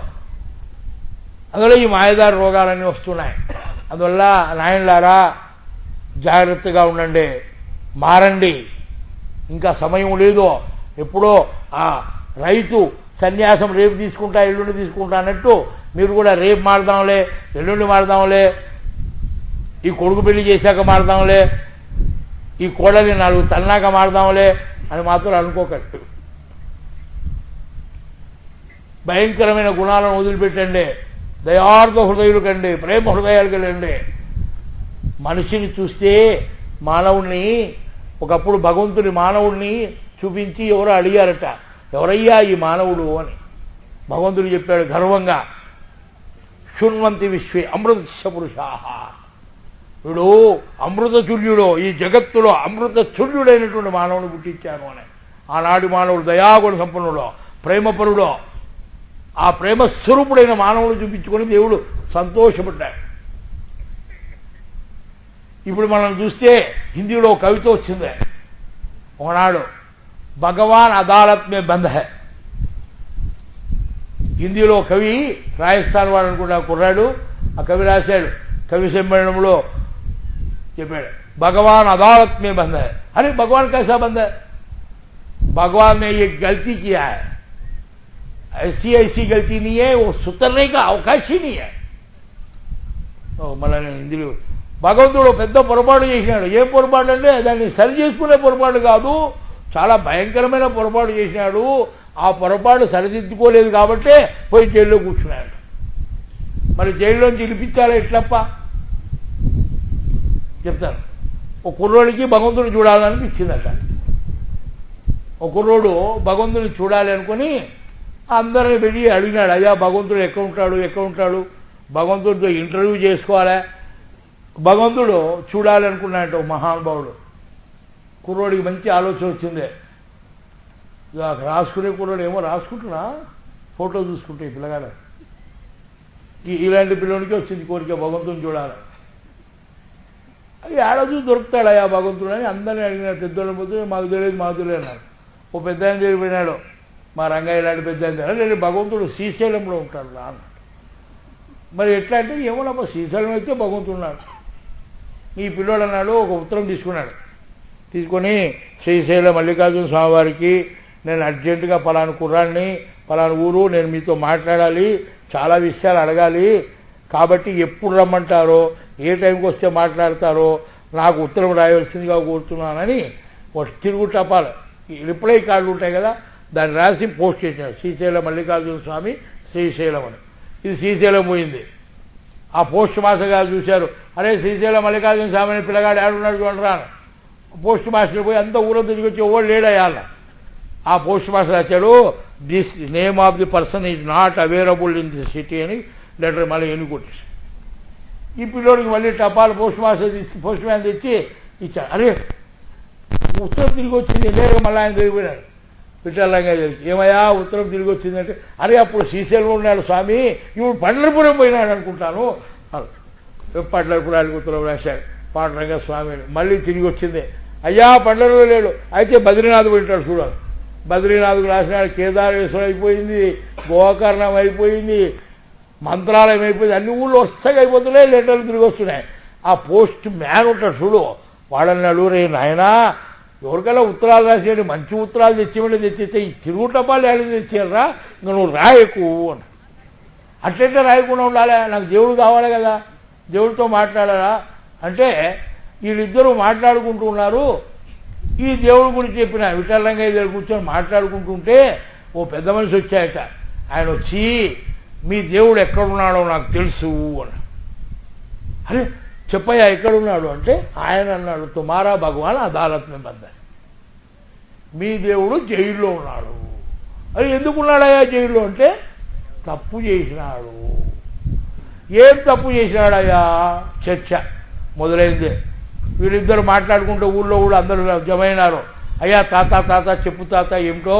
అందులో ఈ మాయదారి రోగాలన్నీ వస్తున్నాయి. అందువల్ల నాయనలారా జాగ్రత్తగా ఉండండి, మారండి. ఇంకా సమయం లేదు. ఎప్పుడో ఆ రైతు సన్యాసం రేపు తీసుకుంటా ఎల్లుండి తీసుకుంటా అన్నట్టు మీరు కూడా రేపు మారదాంలే, ఎల్లుండి మారదాంలే, ఈ కొడుకు పెళ్లి చేశాక మారదాంలే, ఈ కోడలి 4 తన్నాక మారదాంలే అని మాత్రం అనుకోకండి. భయంకరమైన గుణాలను వదిలిపెట్టండి. దయార్థ హృదయులు కండి, ప్రేమ హృదయాలు కలిగండి. మనిషిని చూస్తే మానవుణ్ణి ఒకప్పుడు భగవంతుని మానవుణ్ణి చూపించి ఎవరో అడిగారట, ఎవరయ్యా ఈ మానవుడు అని. భగవంతుడు చెప్పాడు గర్వంగా, శృణ్వంతి విశ్వే అమృతస్య పురుషాః. వీడు అమృతతుల్యుడు, ఈ జగత్తులో అమృతతుల్యుడైనటువంటి మానవుని పుట్టించాను అని. ఆనాటి మానవుడు దయాగుణ సంపన్నుడు, ప్రేమపరుడు. ఆ ప్రేమ స్వరూపుడైన మానవుడు చూపించుకొని దేవుడు సంతోషపడ్డాడు. ఇప్పుడు మనం చూస్తే హిందీలో కవిత వచ్చింది ఒకనాడు, భగవాన్ అదాలత్ మే బంద్ హై. హిందీలో కవి రాజస్థాన్ వాడు అనుకుంటా కుర్రాడు, ఆ కవి రాశాడు, కవి సమ్మేళనంలో చెప్పాడు, భగవాన్ అదాలత్ మే బంద్ హై. अरे भगवान कैसा बंद है? भगवान ने ये गलती किया है, ऐसी गलती नहीं है, वो सुधरने का अवकाश ही नहीं है. మళ్ళీ నేను హిందీలో భగవంతుడు పెద్ద పొరపాటు చేసినాడు. ఏ పొరపాటు అంటే దాన్ని సరి చేసుకునే పొరపాటు కాదు, చాలా భయంకరమైన పొరపాటు చేసినాడు. ఆ పొరపాటు సరిదిద్దుకోలేదు కాబట్టే పోయి జైల్లో కూర్చున్నాడు. మరి జైల్లోంచి విడిపించాలి ఎట్లప్ప చెప్తాను. ఒక కుర్రోడికి భగవంతుని చూడాలనిపించిందట. ఒక కుర్రోడు భగవంతుని చూడాలి అనుకుని అందరిని వెళ్ళి అడిగినాడు, అయ్యా భగవంతుడు ఎక్కడ ఉంటాడు, భగవంతుడితో ఇంటర్వ్యూ చేసుకోవాలా, భగవంతుడు చూడాలనుకున్నాడట ఒక మహానుభావుడు. కుర్రోడికి మంచి ఆలోచన వచ్చింది. రాసుకునే కుర్రోడు ఏమో రాసుకుంటున్నా, ఫోటో చూసుకుంటే పిల్లగాడు ఇలాంటి పిల్లడికి వచ్చింది కోరిక భగవంతుని చూడాలి. అది ఏడాది దొరుకుతాడు ఆ భగవంతుడు అని అందరినీ అడిగినాడు. పెద్దోళ్ళని పోతే మాకు తెలియదు అన్నారు. ఓ పెద్ద ఆయన జరిగిపోయినాడు, మా రంగయ్య ఇలాంటి పెద్ద ఆయన, నేను భగవంతుడు శ్రీశైలంలో ఉంటాడు రా అన్నాడు. మరి ఎట్లా అంటే ఏమోనప్ప శ్రీశైలం అయితే భగవంతుడు ఉన్నాడు. ఈ పిల్లోడు అన్నాడు, ఒక ఉత్తరం తీసుకొని శ్రీశైలం మల్లికార్జున స్వామివారికి నేను అర్జెంటుగా పలానా కుర్రాన్ని పలానా ఊరు నేను మీతో మాట్లాడాలి, చాలా విషయాలు అడగాలి, కాబట్టి ఎప్పుడు రమ్మంటారో ఏ టైంకి వస్తే మాట్లాడతారో నాకు ఉత్తరం రాయవలసిందిగా కోరుతున్నానని ఒక తిరుగు టపాలు రిప్లై కార్డులు ఉంటాయి కదా, దాన్ని రాసి పోస్ట్ చేశాడు. శ్రీశైలం మల్లికార్జున స్వామి శ్రీశైలం అని. ఇది శ్రీశైలం పోయింది. ఆ పోస్ట్ మాస్టర్ గారు చూశారు, అరే శ్రీశైలం మల్లికార్జున స్వామి అని పిల్లగాడు ఏడున్నాడు చూడరా. పోస్ట్ మాస్టర్ పోయి అంత ఊరం తిరిగి వచ్చి ఓ లేడయ్యాల. ఆ పోస్ట్ మాస్టర్ వచ్చాడు, this name of the person is not available in the city అని లెటర్ మళ్ళీ ఎన్నుకొట్టేసి ఈ పిల్లోడికి మళ్ళీ టపాలు పోస్ట్ మ్యాన్ తెచ్చి ఇచ్చాడు. అరే ఉత్తరం తిరిగి వచ్చింది, నేరుగా మళ్ళీ ఆయన తిరిగిపోయినాడు. పిట్టల్లంగా తెలిసి ఏమయ్యా ఉత్తరం తిరిగి వచ్చిందంటే, అరే అప్పుడు శ్రీశైలంలో ఉన్నాడు స్వామి, ఇప్పుడు పండరపురం పోయినాడు అనుకుంటాను. పండరపురానికి ఉత్తరం రాశాడు పాండురంగ స్వామి. మళ్ళీ తిరిగి వచ్చింది, అయ్యా పండరలో లేడు, అయితే బద్రీనాథ్ పోయింటాడు చూడాలి. బద్రీనాథ్కు రాసినాడు, కేదారేశ్వరం అయిపోయింది, గోకర్ణం అయిపోయింది, మంత్రాలయం అయిపోయింది, అన్ని ఊళ్ళో వరుసగా అయిపోతున్నాయి, లెటర్లు తిరిగి వస్తున్నాయి. ఆ పోస్ట్ మ్యాన్ ఉంటాడు చూడు, వాడన్నాడు, రే నాయనా ఎవరికైనా ఉత్తరాలు రాసేయండి, మంచి ఉత్తరాలు తెచ్చేమంటే తెచ్చిస్తే ఈ తిరుగు టపాలు ఏడాది తెచ్చారా, ఇంకా నువ్వు రాయకు అని. అట్లయితే రాయకుండా ఉండాలి, నాకు దేవుడు కావాలి కదా, దేవుడితో మాట్లాడాలా అంటే వీళ్ళిద్దరూ మాట్లాడుకుంటూ ఉన్నారు. ఈ దేవుడి గురించి చెప్పిన విఠలంగా దగ్గర కూర్చొని మాట్లాడుకుంటుంటే ఓ పెద్ద మనిషి వచ్చాయట. ఆయన వచ్చి మీ దేవుడు ఎక్కడున్నాడో నాకు తెలుసు అని. అరే చెప్పయ్యా ఎక్కడున్నాడు అంటే ఆయన అన్నాడు తుమారా భగవాన్ అదాలత్ మే బంద్. మీ దేవుడు జైల్లో ఉన్నాడు. అది ఎందుకున్నాడయ్యా జైల్లో అంటే తప్పు చేసినాడు. ఏం తప్పు చేసినాడయ్యా? చర్చ మొదలైంది. వీళ్ళిద్దరు మాట్లాడుకుంటూ ఊళ్ళో కూడా అందరూ జమైనారు. అయ్యా తాత తాత చెప్పు తాత ఏమిటో,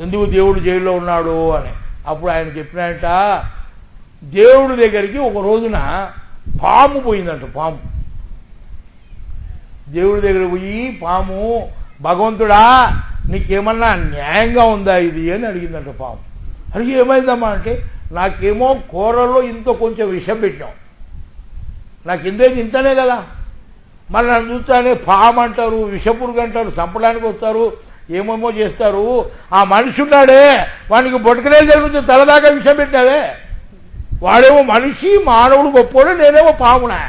ఎందుకు దేవుడు జైల్లో ఉన్నాడు అని. అప్పుడు ఆయన చెప్పినాయంట, దేవుడి దగ్గరికి ఒక రోజున పాము పోయిందంట. పాము దేవుడి దగ్గర పోయి పాము, భగవంతుడా నీకేమన్నా న్యాయంగా ఉందా ఇది అని అడిగిందంట పాము. అడిగి ఏమైందమ్మా అంటే నాకేమో కూరలో ఇంత కొంచెం విషం పెట్టాం, నాకు ఇందేది ఇంతనే కదా, మరి నన్ను చూస్తానే పాము అంటారు, విషపురుగు అంటారు, చంపడానికి వస్తారు, ఏమేమో చేస్తారు. ఆ మనిషి ఉన్నాడే వానికి బొటకనే జరుగుతుంది, తలదాకా విషం పెట్టావే. వాడేమో మనిషి మానవుడు గొప్పోడు, నేనేమో పామునా,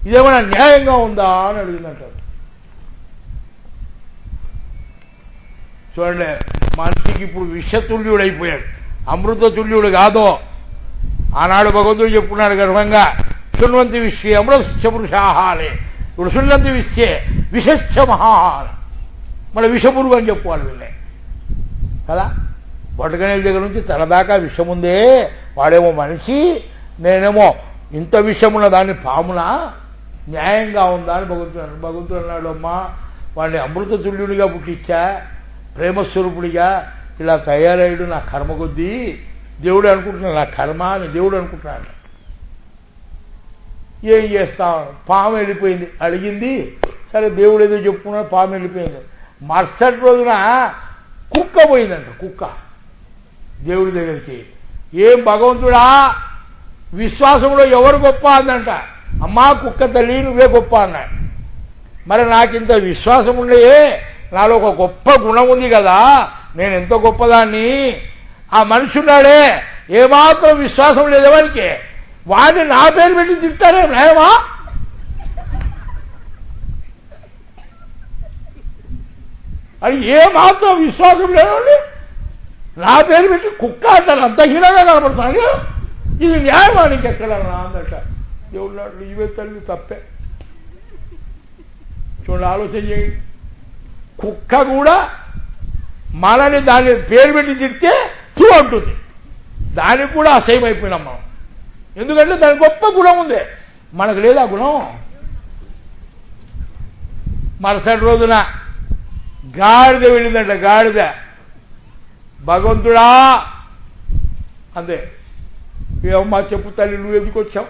ఇదేమన్నా న్యాయంగా ఉందా అని అడిగిందంటారు. చూడండి, మనిషికి ఇప్పుడు విషతుల్యుడు అయిపోయాడు, అమృత తుల్యుడు కాదో. ఆనాడు భగవంతుడు చెప్పుకున్నాడు గర్వంగా, శృణ్వంతి విశ్వే అమృత పురుషాహాలే, ఇప్పుడు శృణ్వంతి విశ్వే విషచ్చ మహాహాల. మన విషపురుగు అని చెప్పుకోవాలి వీళ్ళే కదా. బొటకనేల దగ్గర నుంచి తలదాకా విషముందే, వాడేమో మనిషి, నేనేమో ఇంత విషమున్న దాన్ని పామునా, న్యాయంగా ఉందా అని భగవంతుడు అన్నాడు. అమ్మా వాడిని అమృత తుల్యుడిగా పుట్టించా, ప్రేమస్వరూపుడిగా ఇలా తయారయ్యాడు, నా కర్మ కొద్దీ దేవుడు అనుకుంటున్నాడు, నా కర్మ అని దేవుడు అనుకుంటున్నాడు. ఏం చేస్తాం, పాము వెళ్ళిపోయింది. అడిగింది సరే, దేవుడు ఏదో చెప్పుకున్నాడు, పాము వెళ్ళిపోయింది. మరుసటి రోజున కుక్క పోయిందంట. కుక్క దేవుడి దగ్గరికి, ఏం భగవంతుడా విశ్వాసంలో ఎవరు గొప్ప అందంట. అమ్మా కుక్క తల్లి నువ్వే గొప్ప అన్నాడు. మరి నాకింత విశ్వాసం ఉండే, నాలో ఒక గొప్ప గుణం ఉంది కదా, నేను ఎంతో గొప్పదాన్ని. ఆ మనిషి ఉన్నాడే ఏమాత్రం విశ్వాసం లేదు ఎవరికి, వాడిని నా పేరు పెట్టి తింటారే న్యాయమా? అది ఏమాత్రం విశ్వాసం లేదండి, నా పేరు పెట్టి కుక్క అంటారు, అంత హీనంగా కనపడతాను. ఇది న్యాయమా నీకు ఎక్కడ అందట. దేవుడు ఇవే తల్లి తప్పే. చూడండి, ఆలోచన చేయండి. కుక్క కూడా మనని దాని పేరు పెట్టి తిడితే చూ అంటుంది, దానికి కూడా అసహ్యం అయిపోయినాం మనం. ఎందుకంటే దాని గొప్ప గుణం ఉంది, మనకు లేదా గుణం. మరుసటి రోజున గాడిద వెళ్ళిందంట. గాడిద, భగవంతుడా అంతే. ఏమమ్మా చెప్పు తల్లి, నువ్వు ఎందుకు వచ్చావు?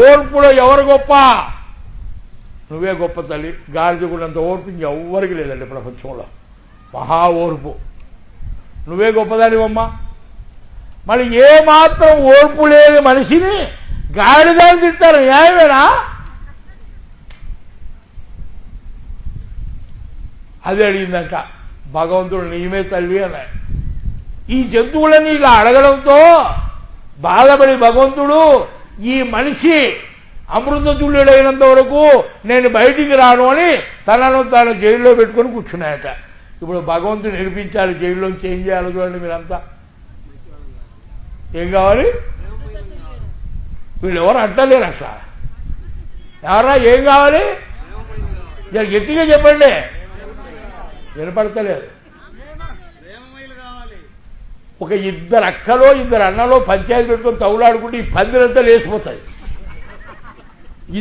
ఓర్పులో ఎవరు గొప్ప? నువ్వే గొప్ప తల్లి. గాడిద కూడా అంత ఓర్పు ఇంకెవ్వరికి లేదండి ప్రపంచంలో, మహా ఓర్పు. నువ్వే గొప్పదానివమ్మా. మళ్ళీ ఏమాత్రం ఓర్పు లేని మనిషిని గాడిదాన్ని తింటారు, న్యాయమేనా? అది అడిగిందంట భగవంతుడు, నీవే తల్లి అన్నాడు. ఈ జంతువులని ఇలా అడగడంతో బాధపడి భగవంతుడు, ఈ మనిషి అమృత తుల్యుడైనంత వరకు నేను బయటికి రాను అని తనను తాను జైల్లో పెట్టుకొని కూర్చున్నాయట. ఇప్పుడు భగవంతుడు నిరూపించాలి, జైల్లోంచి ఏం చేయాలి చూడండి మీరంతా. ఏం కావాలి? వీళ్ళు ఎవరు అంటలేరు అసలు. ఎవరా ఏం కావాలి? గట్టిగా చెప్పండి, వినపడతలేదు. ఒక ఇద్దరు అక్కలో ఇద్దరు అన్నలో పంచాయతీ పెట్టుకొని తగులాడుకుంటే ఈ పందిరంతా లేచిపోతాయి.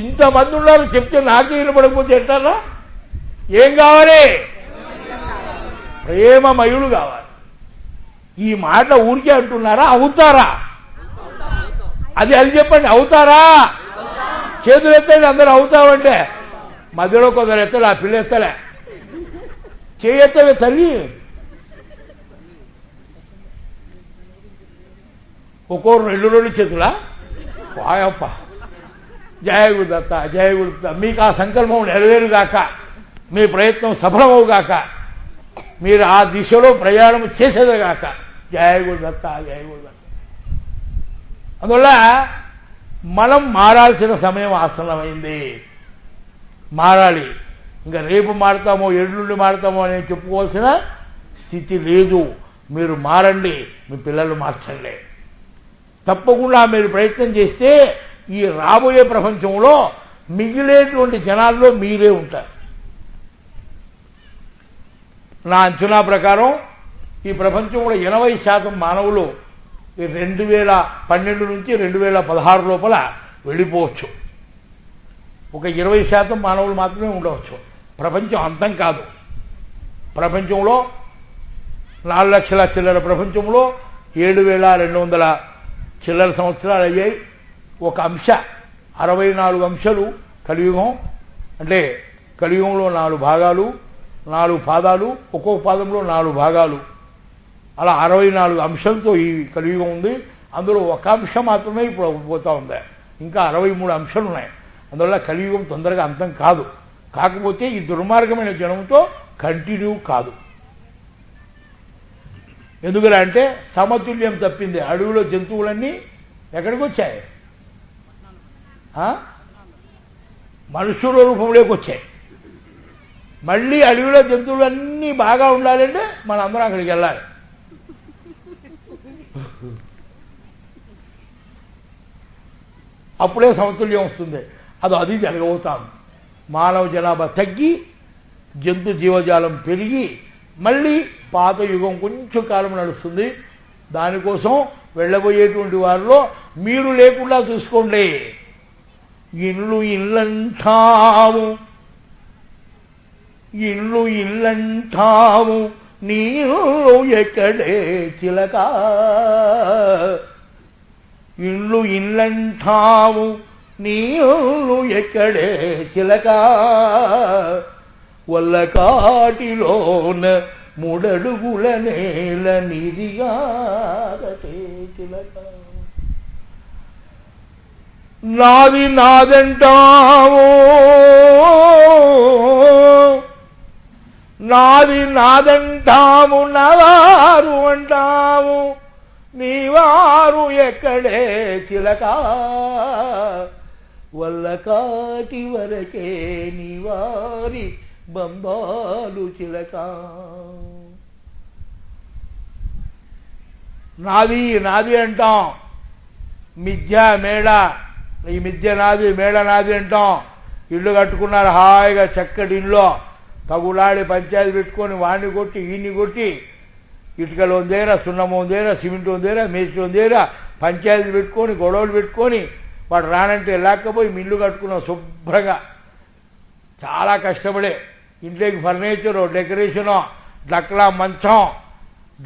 ఇంతమంది ఉన్నారు, చెప్తే నాకే వినపడకపోతే ఎట్టారా? ఏం కావాలి? ప్రేమమయులు కావాలి. ఈ మాట ఊరికే అంటున్నారా? అవుతారా? అది చెప్పండి, అవుతారా? చేతులు ఎత్తండి అందరూ అవుతామంటే. మధ్యలో కొందరు ఎత్తలే, ఆ పిల్ల ఎత్తలే. చేయత్తవే తల్లి. ఒక్కోరు రెండు చేతులా? వాయప్ప, జయ గురుదత్త, జయ గురుదత్త. మీకు ఆ సంకల్పం నెరవేరుగాక, మీ ప్రయత్నం సఫలమవుగాక, మీరు ఆ దిశలో ప్రయాణం చేసేదిగాక. జయ గురుదత్త, జయ గురుదత్త. అందువల్ల మనం మారాల్సిన సమయం ఆసన్నమైంది. మారాలి. ఇంకా రేపు మారుతామో ఎల్లుండి మారుతామో అని చెప్పుకోవాల్సిన స్థితి లేదు. మీరు మారండి, మీ పిల్లలు మార్చండి. తప్పకుండా మీరు ప్రయత్నం చేస్తే ఈ రాబోయే ప్రపంచంలో మిగిలేటువంటి జనాల్లో మీరే ఉంటారు. నా అంచనా ప్రకారం ఈ ప్రపంచంలో 80% మానవులు 2012 నుంచి 2016 లోపల వెళ్ళిపోవచ్చు. ఒక 20% మానవులు మాత్రమే ఉండవచ్చు. ప్రపంచం అంతం కాదు. ప్రపంచంలో 4 లక్షల చిల్లర ప్రపంచంలో 7,200 చిల్లర సంవత్సరాలు అయ్యాయి. ఒక అంశ 64 అంశాలు కలియుగం. అంటే కలియుగంలో 4 భాగాలు, 4 పాదాలు, ఒక్కొక్క పాదంలో 4 భాగాలు, అలా 64 అంశాలతో ఈ కలియుగం ఉంది. అందులో ఒక అంశం మాత్రమే ఇప్పుడు పోతా ఉంది. ఇంకా 63 అంశాలు ఉన్నాయి. అందువల్ల కలియుగం తొందరగా అంతం కాదు. కాకపోతే ఈ దుర్మార్గమైన జనంతో కంటిన్యూ కాదు. ఎందుకంటే సమతుల్యం తప్పింది. అడవిలో జంతువులన్నీ ఎక్కడికి వచ్చాయి? మనుషుల రూపంలోకి వచ్చాయి. మళ్ళీ అడవిలో జంతువులన్నీ బాగా ఉండాలంటే మనందరం అక్కడికి వెళ్ళాలి. అప్పుడే సమతుల్యం వస్తుంది. అది జరగబోతాం. మానవ జనాభా తగ్గి జంతు జీవజాలం పెరిగి మళ్ళీ పాత యుగం కొంచెం కాలం నడుస్తుంది. దానికోసం వెళ్ళబోయేటువంటి వారిలో మీరు లేకుండా చూసుకోండి. ఇల్లంటాము, ఇల్లంటాము, నీరు ఎక్కడే చిలక. ఇల్లంటాము, నీరు ఎక్కడే చిలక. వల్లకాటిలోన 3 అడుగుల నేల నిదిగాదటే చిలక. నాది నాదంటావు, నాది నాదంటాము, నవారు అంటాము, నీవారు ఎక్కడే చిలక. వల్లకాటి వరకే నీవారి బంబాలు చిలక. నాది నాది అంటాం. మిథ్య మేడ, ఈ మిథ్య నాది మేడ నాది అంటాం. ఇల్లు కట్టుకున్నారు హాయిగా, చక్కటి ఇల్లు, తగులాడి పంచాయతీ పెట్టుకొని వాడిని కొట్టి ఈయన్ని కొట్టి, ఇటుకలు ఉందేరా, సున్నం ఉందేరా, సిమెంట్ ఉందేరా, మేస్త్రి ఉందేరా, పంచాయతీ పెట్టుకొని గొడవలు పెట్టుకొని వాడు రానంటే లేకపోయి ఇల్లు కట్టుకున్నాం శుభ్రంగా. చాలా కష్టపడే ఇంట్లోకి ఫర్నిచరు, డెకరేషను, డక్లా మంచం,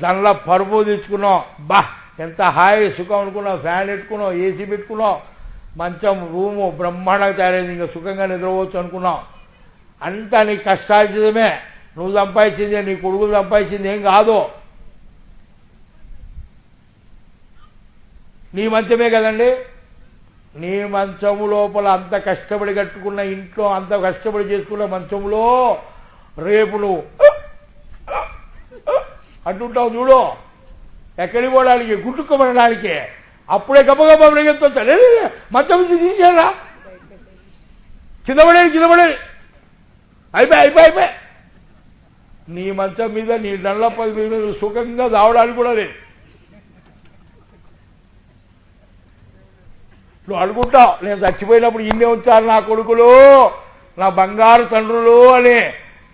దానిలో పరుపు తెచ్చుకున్నాం. బా ఎంత హాయి సుఖం అనుకున్నాం. ఫ్యాన్ పెట్టుకున్నాం, ఏసీ పెట్టుకున్నాం, మంచం రూము బ్రహ్మాండంగా తయారైంది. ఇంకా సుఖంగా నిద్రపోవచ్చు అనుకున్నాం. అంతా నీ కష్టార్జితమే. నువ్వు సంపాదించిందే, నీ కొడుకులు సంపాదించింది ఏం కాదు. నీ మంచమే కదండి. నీ మంచము లోపల అంత కష్టపడి కట్టుకున్న ఇంట్లో, అంత కష్టపడి చేసుకున్న మంచంలో రేపు నువ్వు అంటుంటావు చూడు, ఎక్కడికి పోవడానికి, గుట్టుకోమనడానికి. అప్పుడే గబగబ బ్రగెత్తుంటాడు. మంచం తీసేరా, కింద పడేది అయిపోయి నీ మంచం మీద, నీ నల్లపది మీద సుఖంగా దావడానికి కూడా లేదు. నువ్వు అనుకుంటావు నేను చచ్చిపోయినప్పుడు ఇన్నే ఉంచారు నా కొడుకులు, నా బంగారు తండ్రులు అని.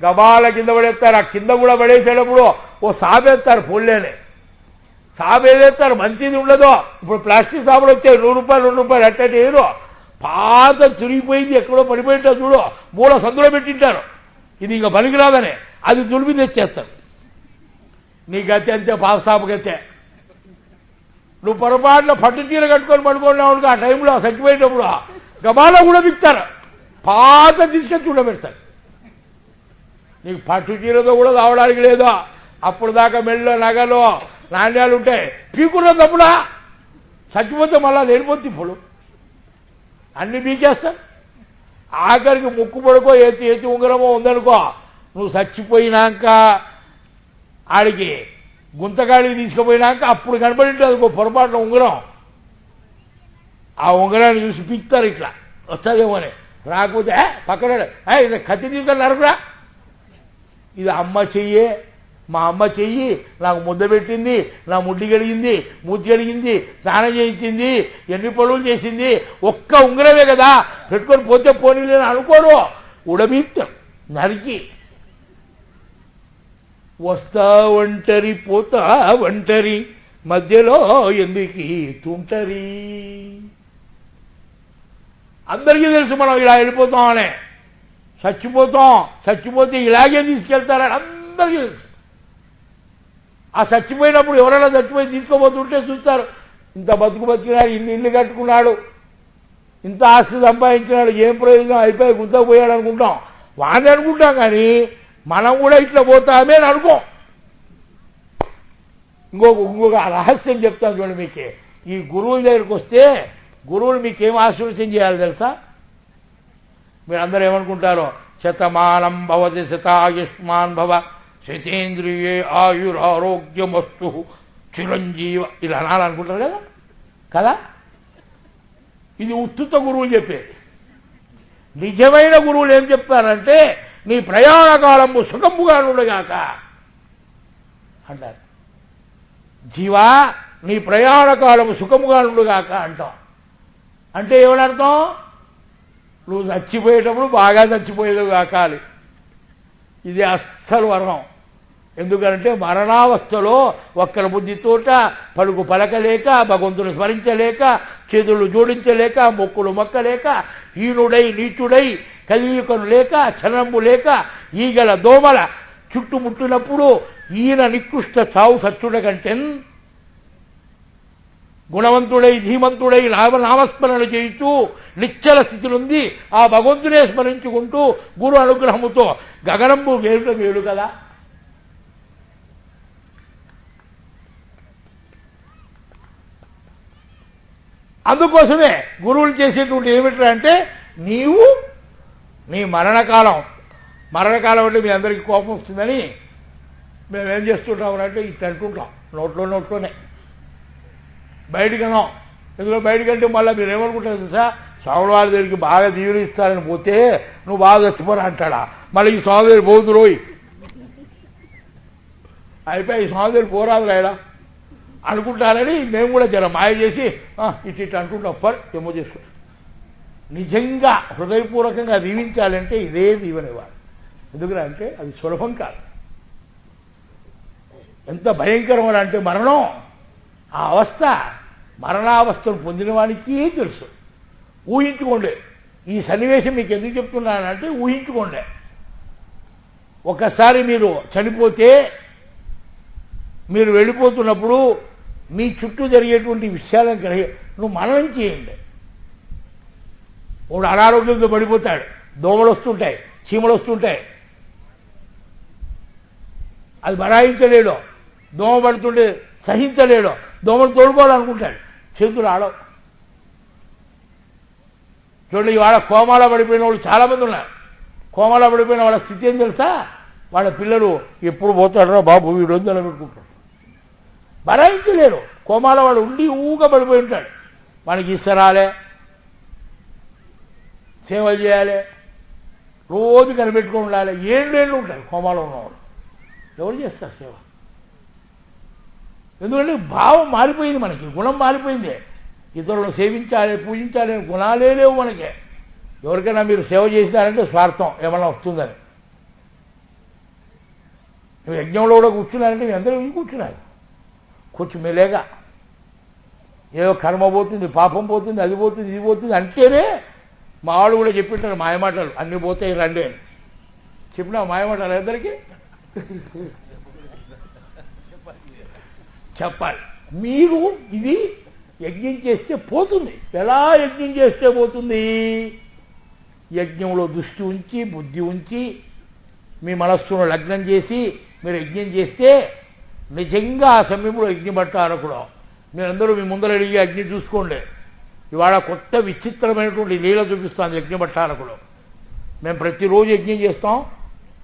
గబాల కింద పడేస్తారు. ఆ కింద కూడా పడేసేటప్పుడు ఓ సాబేస్తారు, పొల్లేని సాబేస్తారు. మంచిది ఉండదు. ఇప్పుడు ప్లాస్టిక్ సాబులు వచ్చాయి, 100 రూపాయలు 2 రూపాయలు అట్టేరు. పాత తురిగిపోయింది, ఎక్కడో పడిపోయింటా చూడు, మూల సందులో పెట్టింటారు. ఇది ఇంకా పనికిరాదని అది తులిపి తెచ్చేస్తారు. నీ గతి అంతే, పాత సాబు గతే. నువ్వు పొరపాటున పట్టు చీర కట్టుకొని పడుకున్నావు ఆ టైంలో చచ్చిపోయేటప్పుడు గబాలో కూడా బిక్తారు, పాత తీసుకొని చూడబెడతారు. నీకు పట్టు చీరతో కూడా రావడానికి లేదు. అప్పుడు దాకా మెళ్ళో నగలో నాణ్యాలు ఉంటాయి. పీకున్న తప్పుడా చచ్చిపోతే మళ్ళా లేనిపోతే ఇప్పుడు అన్ని పీకేస్తారు. ఆఖరికి ముక్కు పడుకో, ఏతి ఉంగరమో ఉందనుకో, నువ్వు చచ్చిపోయినాక ఆడికి గుంతకాడికి తీసుకుపోయినాక అప్పుడు కనబడి ఉంటుంది పొరపాటున ఉంగరం. ఆ ఉంగరాన్ని చూసి పిక్తారు, ఇట్లా వస్తుందేమోనే రాకపోతే పక్కన ఇది కత్తి తీసుకొని నరకురా. ఇది అమ్మ చెయ్యే, మా అమ్మ చెయ్యి నాకు ముద్ద పెట్టింది, నా ముడ్డి కడిగింది, మూతి కడిగింది, స్నానం చేయించింది, ఎన్ని పనులు చేసింది, ఒక్క ఉంగరమే కదా పెట్టుకొని పోతే పోనీ లేని అనుకోడు. ఉడబీత్తాం నరికి. వస్తా ఒంటరి పోతా ఒంటరి మధ్యలో ఎందుకు తుంటరి. అందరికీ తెలుసు మనం ఇలా వెళ్ళిపోతామనే. చచ్చిపోతే ఇలాగే తీసుకెళ్తారని అందరికీ తెలుసు. ఆ చచ్చిపోయినప్పుడు ఎవరైనా చచ్చిపోయి తీసుకోబోతుంటే చూస్తారు, ఇంత బతికినాడు, ఇల్లు కట్టుకున్నాడు, ఇంత ఆస్తి సంపాదించినాడు, ఏం ప్రయోజనం, అయిపోయి గుంతపోయాడు అనుకుంటాం. వాడిని అనుకుంటాం కానీ మనం కూడా ఇట్లా పోతామే అని అనుకోం. ఇంకొక రహస్యం చెప్తాను చూడండి మీకే. ఈ గురువుల దగ్గరికి వస్తే గురువులు మీకేం ఆశీర్వచనం చేయాలి తెలుసా? మీరు అందరూ ఏమనుకుంటారో, శతమానం భవతి శతాయుష్మాన్ భవ శతేంద్రియే ఆయురారోగ్యమస్తు చిరంజీవ, ఇలా అనాలనుకుంటారు కదా కదా. ఇది ఉత్తుత గురువులు చెప్పేది. నిజమైన గురువులు ఏం చెప్తారంటే నీ ప్రయాణ కాలము సుఖముగా ఉండగాక అంటారు. జీవా నీ ప్రయాణ కాలము సుఖముగా ఉండుగాక అంటాం. అంటే ఏమనర్థం? నువ్వు చచ్చిపోయేటప్పుడు బాగా చచ్చిపోయేది కాకాలి. ఇది అస్సలు వరం. ఎందుకంటే మరణావస్థలో ఒక్కరి బుద్ధితోట పలుకు పలకలేక, భగవంతుని స్మరించలేక, చేతులు జోడించలేక, మొక్కులు మొక్కలేక, హీనుడై నీచుడై కలియుకను లేక, చనంబు లేక, ఈగల దోమల చుట్టుముట్టినప్పుడు ఈయన నికృష్ట చావు సచ్చుడ కంటే గుణవంతుడై ధీమంతుడై నామస్మరణ చేయిస్తూ నిశ్చల స్థితి నుండి ఆ భగవంతునే స్మరించుకుంటూ గురు అనుగ్రహముతో గగనంబు వేలుట వేలు కదా. అందుకోసమే గురువులు చేసేటువంటి ఏమిట్రా అంటే నీవు నీ మరణకాలం అంటే మీ అందరికీ కోపం వస్తుందని మేమేం చేస్తుంటాం అంటే ఇట్లా అంటుంటాం నోట్లోనే, బయటికి అన్నాం. ఎందులో బయటికంటే మళ్ళీ మీరు ఏమనుకుంటారు తెలుసా, స్వాముల వారి దగ్గరికి బాగా దీవెనిస్తారని పోతే నువ్వు బాగా చచ్చిపోరా అంటాడా. మళ్ళీ ఈ స్వామి దగ్గర పోదు రోయి అయిపోయి ఈ స్వామి దగ్గర పోరాదు రాయడా అనుకుంటారని మేము కూడా జర మాయ చేసి ఇటు అనుకుంటాం. ఏమో చేసుకుంటాం. నిజంగా హృదయపూర్వకంగా దీవించాలంటే ఇదే దీవెనివ్వాలి. ఎందుకంటే అది సులభం కాదు. ఎంత భయంకరమైన అంటే మరణం, ఆ అవస్థ మరణావస్థను పొందిన వానికి తెలుసు. ఊహించుకోండి. ఈ సన్నివేశం మీకు ఎందుకు చెప్తున్నానంటే ఊహించుకోండి. ఒకసారి మీరు చనిపోతే మీరు వెళ్ళిపోతున్నప్పుడు మీ చుట్టూ జరిగేటువంటి విషయాలను నువ్వు మననం చేయండి. వాడు అనారోగ్యంతో పడిపోతాడు, దోమలు వస్తుంటాయి, చీమలు వస్తుంటాయి, అది బరాయించలేడు, దోమ పడుతుంటే సహించలేడు, దోమలు తోడుకోవాలనుకుంటాడు, చేతులు ఆడవు. చూడండి, ఇవాళ కోమాలో పడిపోయిన వాళ్ళు చాలామంది ఉన్నారు. కోమాలో పడిపోయిన వాళ్ళ స్థితి ఏం తెలుసా? వాళ్ళ పిల్లలు ఎప్పుడు పోతాడరా బాబు వీడు వద్దని పెట్టుకుంటాడు, బరాయించలేరు. కోమాలో వాడు ఉండి ఊగా పడిపోయి ఉంటాడు. వానికి ఇస్తరాలే, సేవలు చేయాలి, రోజు కనిపెట్టుకొని ఉండాలి. ఏళ్ళు ఉంటాయి కోమాలో ఉన్నవాడు. ఎవరు చేస్తారు సేవ? ఎందుకంటే భావం మారిపోయింది, మనకి గుణం మారిపోయింది. ఇతరులను సేవించాలి, పూజించాలి అనే గుణాలే లేవు మనకి. ఎవరికైనా మీరు సేవ చేసినారంటే స్వార్థం ఏమన్నా వస్తుందని. నువ్వు యజ్ఞంలో కూడా కూర్చున్నారంటే మీ అందరూ కూర్చున్నారు, కొంచెం మెలేగా ఏదో కర్మ పోతుంది, పాపం పోతుంది, అది పోతుంది, ఇది పోతుంది అంటేనే మా వాళ్ళు కూడా చెప్పింటారు మాయమాటలు, అన్ని పోతాయి రండి అని చెప్పినా మాయమాటలు అందరికీ చెప్పాలి. మీరు ఇది యజ్ఞం చేస్తే పోతుంది. ఎలా యజ్ఞం చేస్తే పోతుంది? యజ్ఞంలో దృష్టి ఉంచి, బుద్ధి ఉంచి, మీ మనస్సును లగ్నం చేసి మీరు యజ్ఞం చేస్తే నిజంగా ఆ సమయంలో యజ్ఞభట్టారకుడు మీరందరూ మీ ముందర అడిగి అగ్ని చూసుకోండి. ఇవాళ కొత్త విచిత్రమైనటువంటి లీల చూపిస్తాను యజ్ఞభట్టారకుడు. మేము ప్రతిరోజు యజ్ఞం చేస్తాం.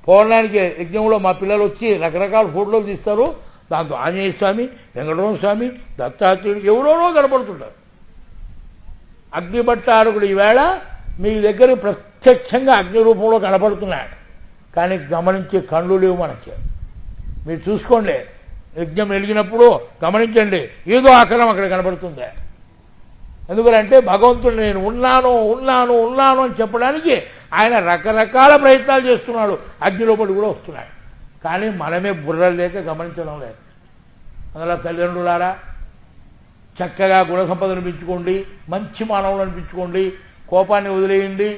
పౌర్ణానికి యజ్ఞంలో మా పిల్లలు వచ్చి రకరకాల ఫోటోలు తీస్తారు. దాంతో ఆంజనేయ స్వామి, వెంకటరమణ స్వామి, దత్తాత్రేయుడు ఎవరెవరో కనపడుతుంటారు. అగ్నిభట్టారకుడు ఈవేళ మీ దగ్గర ప్రత్యక్షంగా అగ్ని రూపంలో కనపడుతున్నాడు, కానీ గమనించే కళ్ళు లేవు మనకి. మీరు చూసుకోండి, యజ్ఞం వెలిగినప్పుడు గమనించండి, ఏదో ఆకారం అక్కడ కనపడుతుంది. ఎందుకంటే భగవంతుడు నేను ఉన్నాను ఉన్నాను ఉన్నాను అని చెప్పడానికి ఆయన రకరకాల ప్రయత్నాలు చేస్తున్నాడు, అగ్ని లోపలి కూడా వస్తున్నాడు. కానీ మనమే బుర్రలు లేక గమనించడం లేదు. అందులో తల్లిదండ్రులారా, చక్కగా గుణ సంపదను పెంచుకోండి, మంచి మానవులు అనిపించుకోండి, కోపాన్ని వదిలేయండి,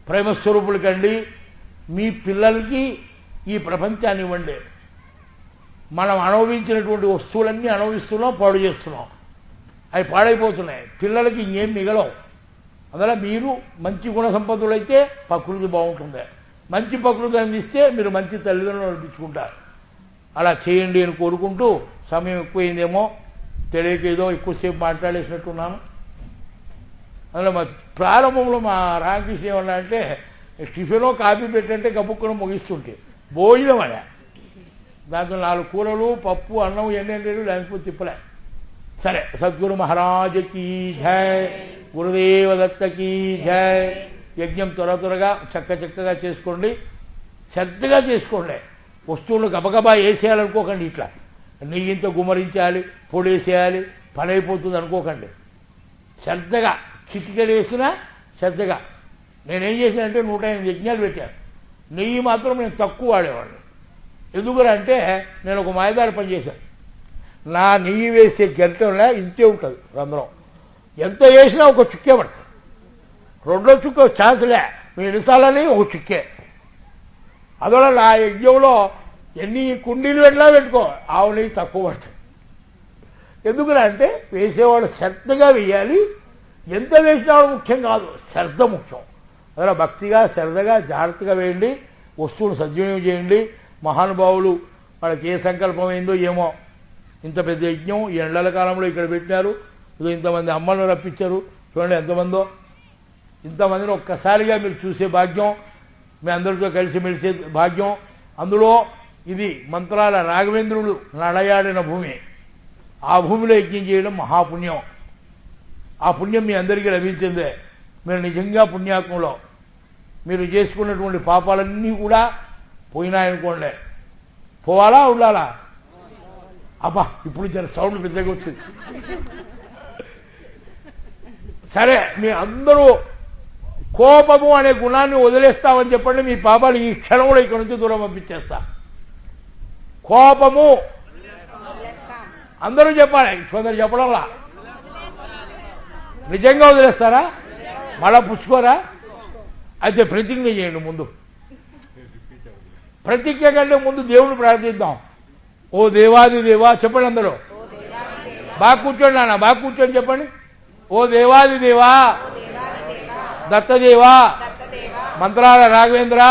ప్రేమస్వరూపులు కండి. మీ పిల్లలకి ఈ ప్రపంచాన్ని ఇవ్వండి. మనం అనుభవించినటువంటి వస్తువులన్నీ అనుభవిస్తున్నాం, పాడు చేస్తున్నాం, అవి పాడైపోతున్నాయి. పిల్లలకి ఇంకేం మిగలవు. అందువల్ల మీరు మంచి గుణ సంపన్నులైతే ప్రకృతి బాగుంటుంది. మంచి ప్రకృతి అందిస్తే మీరు మంచి తల్లిదండ్రులు అనిపించుకుంటారు. అలా చేయండి అని కోరుకుంటూ, సమయం ఎక్కువైందేమో తెలియక ఏదో ఎక్కువసేపు మాట్లాడేసినట్టున్నాను. అందులో మా ప్రారంభంలో మా రామకృష్ణ ఏమన్నా అంటే టిఫినో కాఫీ పెట్టంటే గబుక్కును ముగిస్తుంటే భోజనం అనే దాంట్లో 4 కూరలు, పప్పు, అన్నం ఎన్నేళ్ళు లేకపోతే తిప్పలే. సరే, సద్గురు మహారాజకి జై, గురుదేవ దత్తకి జై. యజ్ఞం త్వరగా చక్కగా చేసుకోండి, శ్రద్ధగా చేసుకోండి. వస్తువులు గబగబా వేసేయాలనుకోకండి. ఇట్లా నెయ్యింత గుమరించాలి, పొడేసేయాలి, పని అయిపోతుంది అనుకోకండి. శ్రద్ధగా చిటికెలు వేసినా శ్రద్ధగా. నేనేం చేశానంటే 108 యజ్ఞాలు పెట్టాను. నెయ్యి మాత్రం నేను తక్కువ వాడేవాడిని. ఎందుకంటే నేను ఒక మాయదారి పని చేశాను. నా నెయ్యి వేసే గంటలో ఇంతే ఉంటుంది రంధ్రం. ఎంత వేసినా ఒక చుక్కే పడుతుంది. 2వ చుక్క ఛాన్స్లే, మీ ఎన్నిసార్లని ఒక చుక్కే. అందువల్ల నా యజ్ఞంలో ఎన్ని కుండీలు వెళ్ళినా పెట్టుకో, ఆవు నెయ్యి తక్కువ పడుతుంది. ఎందుకంటే వేసేవాడు శ్రద్ధగా వేయాలి. ఎంత వేసినా ముఖ్యం కాదు, శ్రద్ధ ముఖ్యం. అందులో భక్తిగా శ్రద్ధగా జాగ్రత్తగా వేయండి, వస్తువును సద్వినియోగం చేయండి. మహానుభావులు వాళ్ళకి ఏ సంకల్పం అయిందో ఏమో, ఇంత పెద్ద యజ్ఞం ఈ ఎండల కాలంలో ఇక్కడ పెట్టినారు. ఇదో ఇంతమంది అమ్మలను రప్పించారు. చూడండి ఎంతమందో. ఇంతమందిని ఒక్కసారిగా మీరు చూసే భాగ్యం, మీ అందరితో కలిసి మెలిసే భాగ్యం. అందులో ఇది మంత్రాల రాఘవేంద్రుడు నడయాడిన భూమి. ఆ భూమిలో యజ్ఞం చేయడం మహాపుణ్యం. ఆ పుణ్యం మీ అందరికీ లభించిందే. మీరు నిజంగా పుణ్యాత్మలో మీరు చేసుకున్నటువంటి పాపాలన్నీ కూడా పోయినాయనుకోండి. పోవాలా ఉండాలా? అబ్బా, ఇప్పుడు జర సౌండ్ పెద్దగా వచ్చింది. సరే, మీ అందరూ కోపము అనే గుణాన్ని వదిలేస్తామని చెప్పండి. మీ పాపాలు ఈ క్షణంలో ఇక్కడ నుంచి దూరం పంపించేస్తా. కోపము అందరూ చెప్పాలి, కొందరు చెప్పడంలా. నిజంగా వదిలేస్తారా? మళ్ళా పుచ్చుకోరా? అయితే ప్రతిజ్ఞ చేయండి. ముందు ప్రతిజ్ఞ కంటే ముందు దేవుని ప్రార్థిద్దాం. ఓ దేవాది దేవా చెప్పండి అందరూ. బాగా కూర్చోండి నాన్న, బాగా కూర్చొని చెప్పండి. ఓ దేవాది దేవా, దత్తదేవా, మంత్రాల రాఘవేంద్ర,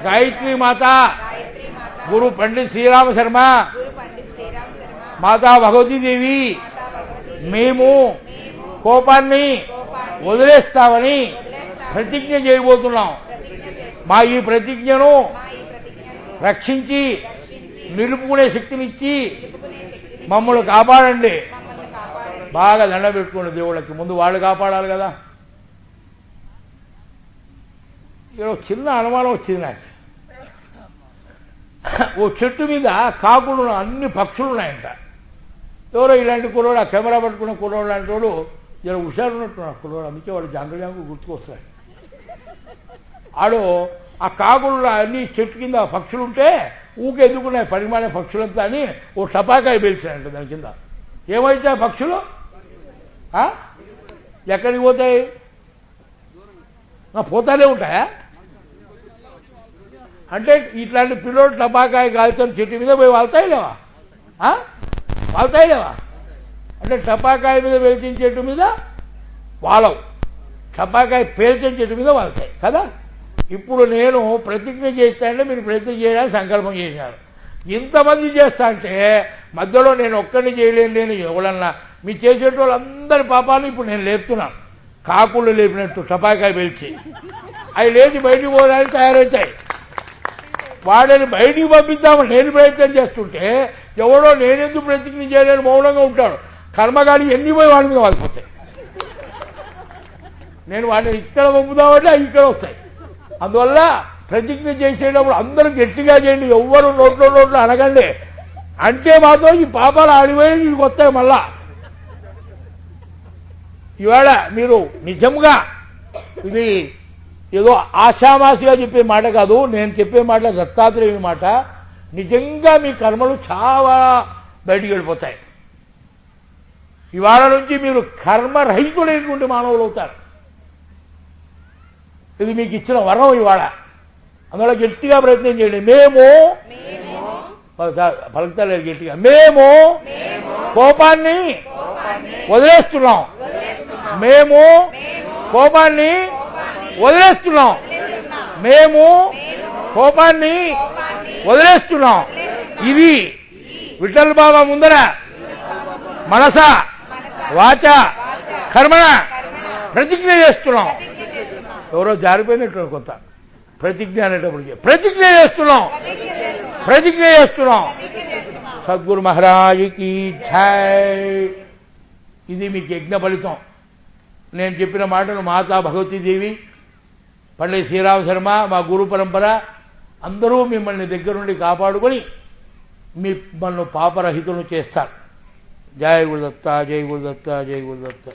గాయత్రి మాత, గురు పండిత్ శ్రీరామ శర్మ, మాతా భగవతీదేవి, మేము కోపాన్ని వదిలేస్తామని ప్రతిజ్ఞ చేయబోతున్నాం. మా ఈ ప్రతిజ్ఞను రక్షించి నిలుపుకునే శక్తినిచ్చి మమ్మల్ని కాపాడండి. బాగా దండ పెట్టుకోండి దేవుళ్ళకి. ముందు వాళ్ళు కాపాడాలి కదా. ఇక్కడ చిన్న అనుమానం వచ్చింది నాకు. ఓ చెట్టు మీద కాకులు, అన్ని పక్షులు ఉన్నాయంట. ఎవరో ఇలాంటి కుర్రోడు, ఆ కెమెరా పట్టుకున్న కుర్రోడు లాంటి వాడు ఇలా హుషారు ఉన్నట్టున్నాడు కుర్రోడు. అందుకే వాడు జాంగ్రజాంగు గుర్తుకొస్తాడు. ఆడు ఆ కాకులు అన్ని చెట్టు కింద పక్షులు ఉంటే ఊకెందుకున్నాయి పరిమాణ పక్షులంతా అని ఓ టపాకాయ పేల్చాడంట దాని కింద. ఏమైతే ఆ పక్షులు ఎక్కడికి పోతాయి? పోతానే ఉంటాయా? అంటే ఇట్లాంటి పిల్లోడు టపాకాయ కాలుతాను చెట్టు మీద పోయి వాళ్తాయి లేవా? వాళ్తాయి లేవా? అంటే టపాకాయ మీద పేల్చిన చెట్టు మీద వాలవు, టపాకాయ పేల్చిన చెట్టు మీద వాళ్తాయి కదా. ఇప్పుడు నేను ప్రతిజ్ఞ చేస్తానంటే మీరు ప్రతిజ్ఞ చేయడానికి సంకల్పం చేశాను. ఇంతమంది చేస్తా అంటే మధ్యలో నేను ఒక్కడిని చేయలేను. నేను ఎవరన్నా మీ చేసేట వాళ్ళందరి పాపాలను ఇప్పుడు నేను లేపుతున్నాను. కాకుళ్ళు లేపినట్టు టపాకాయ పేల్చి అవి లేచి బయటికి పోవడానికి తయారవుతాయి. వాడిని బయటికి పంపిద్దామని నేను ప్రయత్నం చేస్తుంటే ఎవడో నేనెందుకు ప్రతిజ్ఞ చేయలేని మౌనంగా ఉంటాడు. కర్మగాలి ఎన్ని పోయి వాడి మీద వాలిపోతాయి. నేను వాటిని ఇక్కడ పంపుదామంటే అవి ఇక్కడ వస్తాయి. అందువల్ల ప్రతిజ్ఞ చేసేటప్పుడు అందరూ గట్టిగా చేయండి, ఎవ్వరు నోట్లో అనగండి. అంటే మాత్రం ఈ పాపాలు ఆడిపోయి మీకు వస్తాయి. మళ్ళా ఇవాళ మీరు నిజంగా ఇది ఏదో ఆషామాషిగా చెప్పే మాట కాదు, నేను చెప్పే మాట దత్తాత్రేయుని మాట. నిజంగా మీ కర్మలు చాలా బయటికి వెళ్ళిపోతాయి. ఇవాళ నుంచి మీరు కర్మరహితుడైనటువంటి మానవులు అవుతారు. ఇది మీకు ఇచ్చిన వరం ఇవాళ. అందువల్ల గట్టిగా ప్రయత్నం చేయండి. మేము పలుకుతలేదు గట్టిగా, మేము కోపాన్ని వదిలేస్తున్నాం. మేము కోపాన్ని వదిలేస్తున్నాం. మేము కోపాన్ని వదిలేస్తున్నాం. ఇది విఠల్ బాబా ముందర మనస వాచ కర్మణ ప్రతిజ్ఞ చేస్తున్నాం. ఎవరో జారిపోయినట్టు కొంత ప్రతిజ్ఞ అనేటప్పటికి ప్రతిజ్ఞ చేస్తున్నాం. సద్గురు మహారాజుకి జై. ఇది మీకు యజ్ఞ ఫలితం. నేను చెప్పిన మాటను మాతా భగవతీదేవి, పండిత శ్రీరామ శర్మ, మా గురు పరంపర అందరూ మిమ్మల్ని దగ్గరుండి కాపాడుకొని మిమ్మల్ని పాపరహితులను చేస్తారు. జై గురుదత్త, జై గురుదత్త, జై గురుదత్త.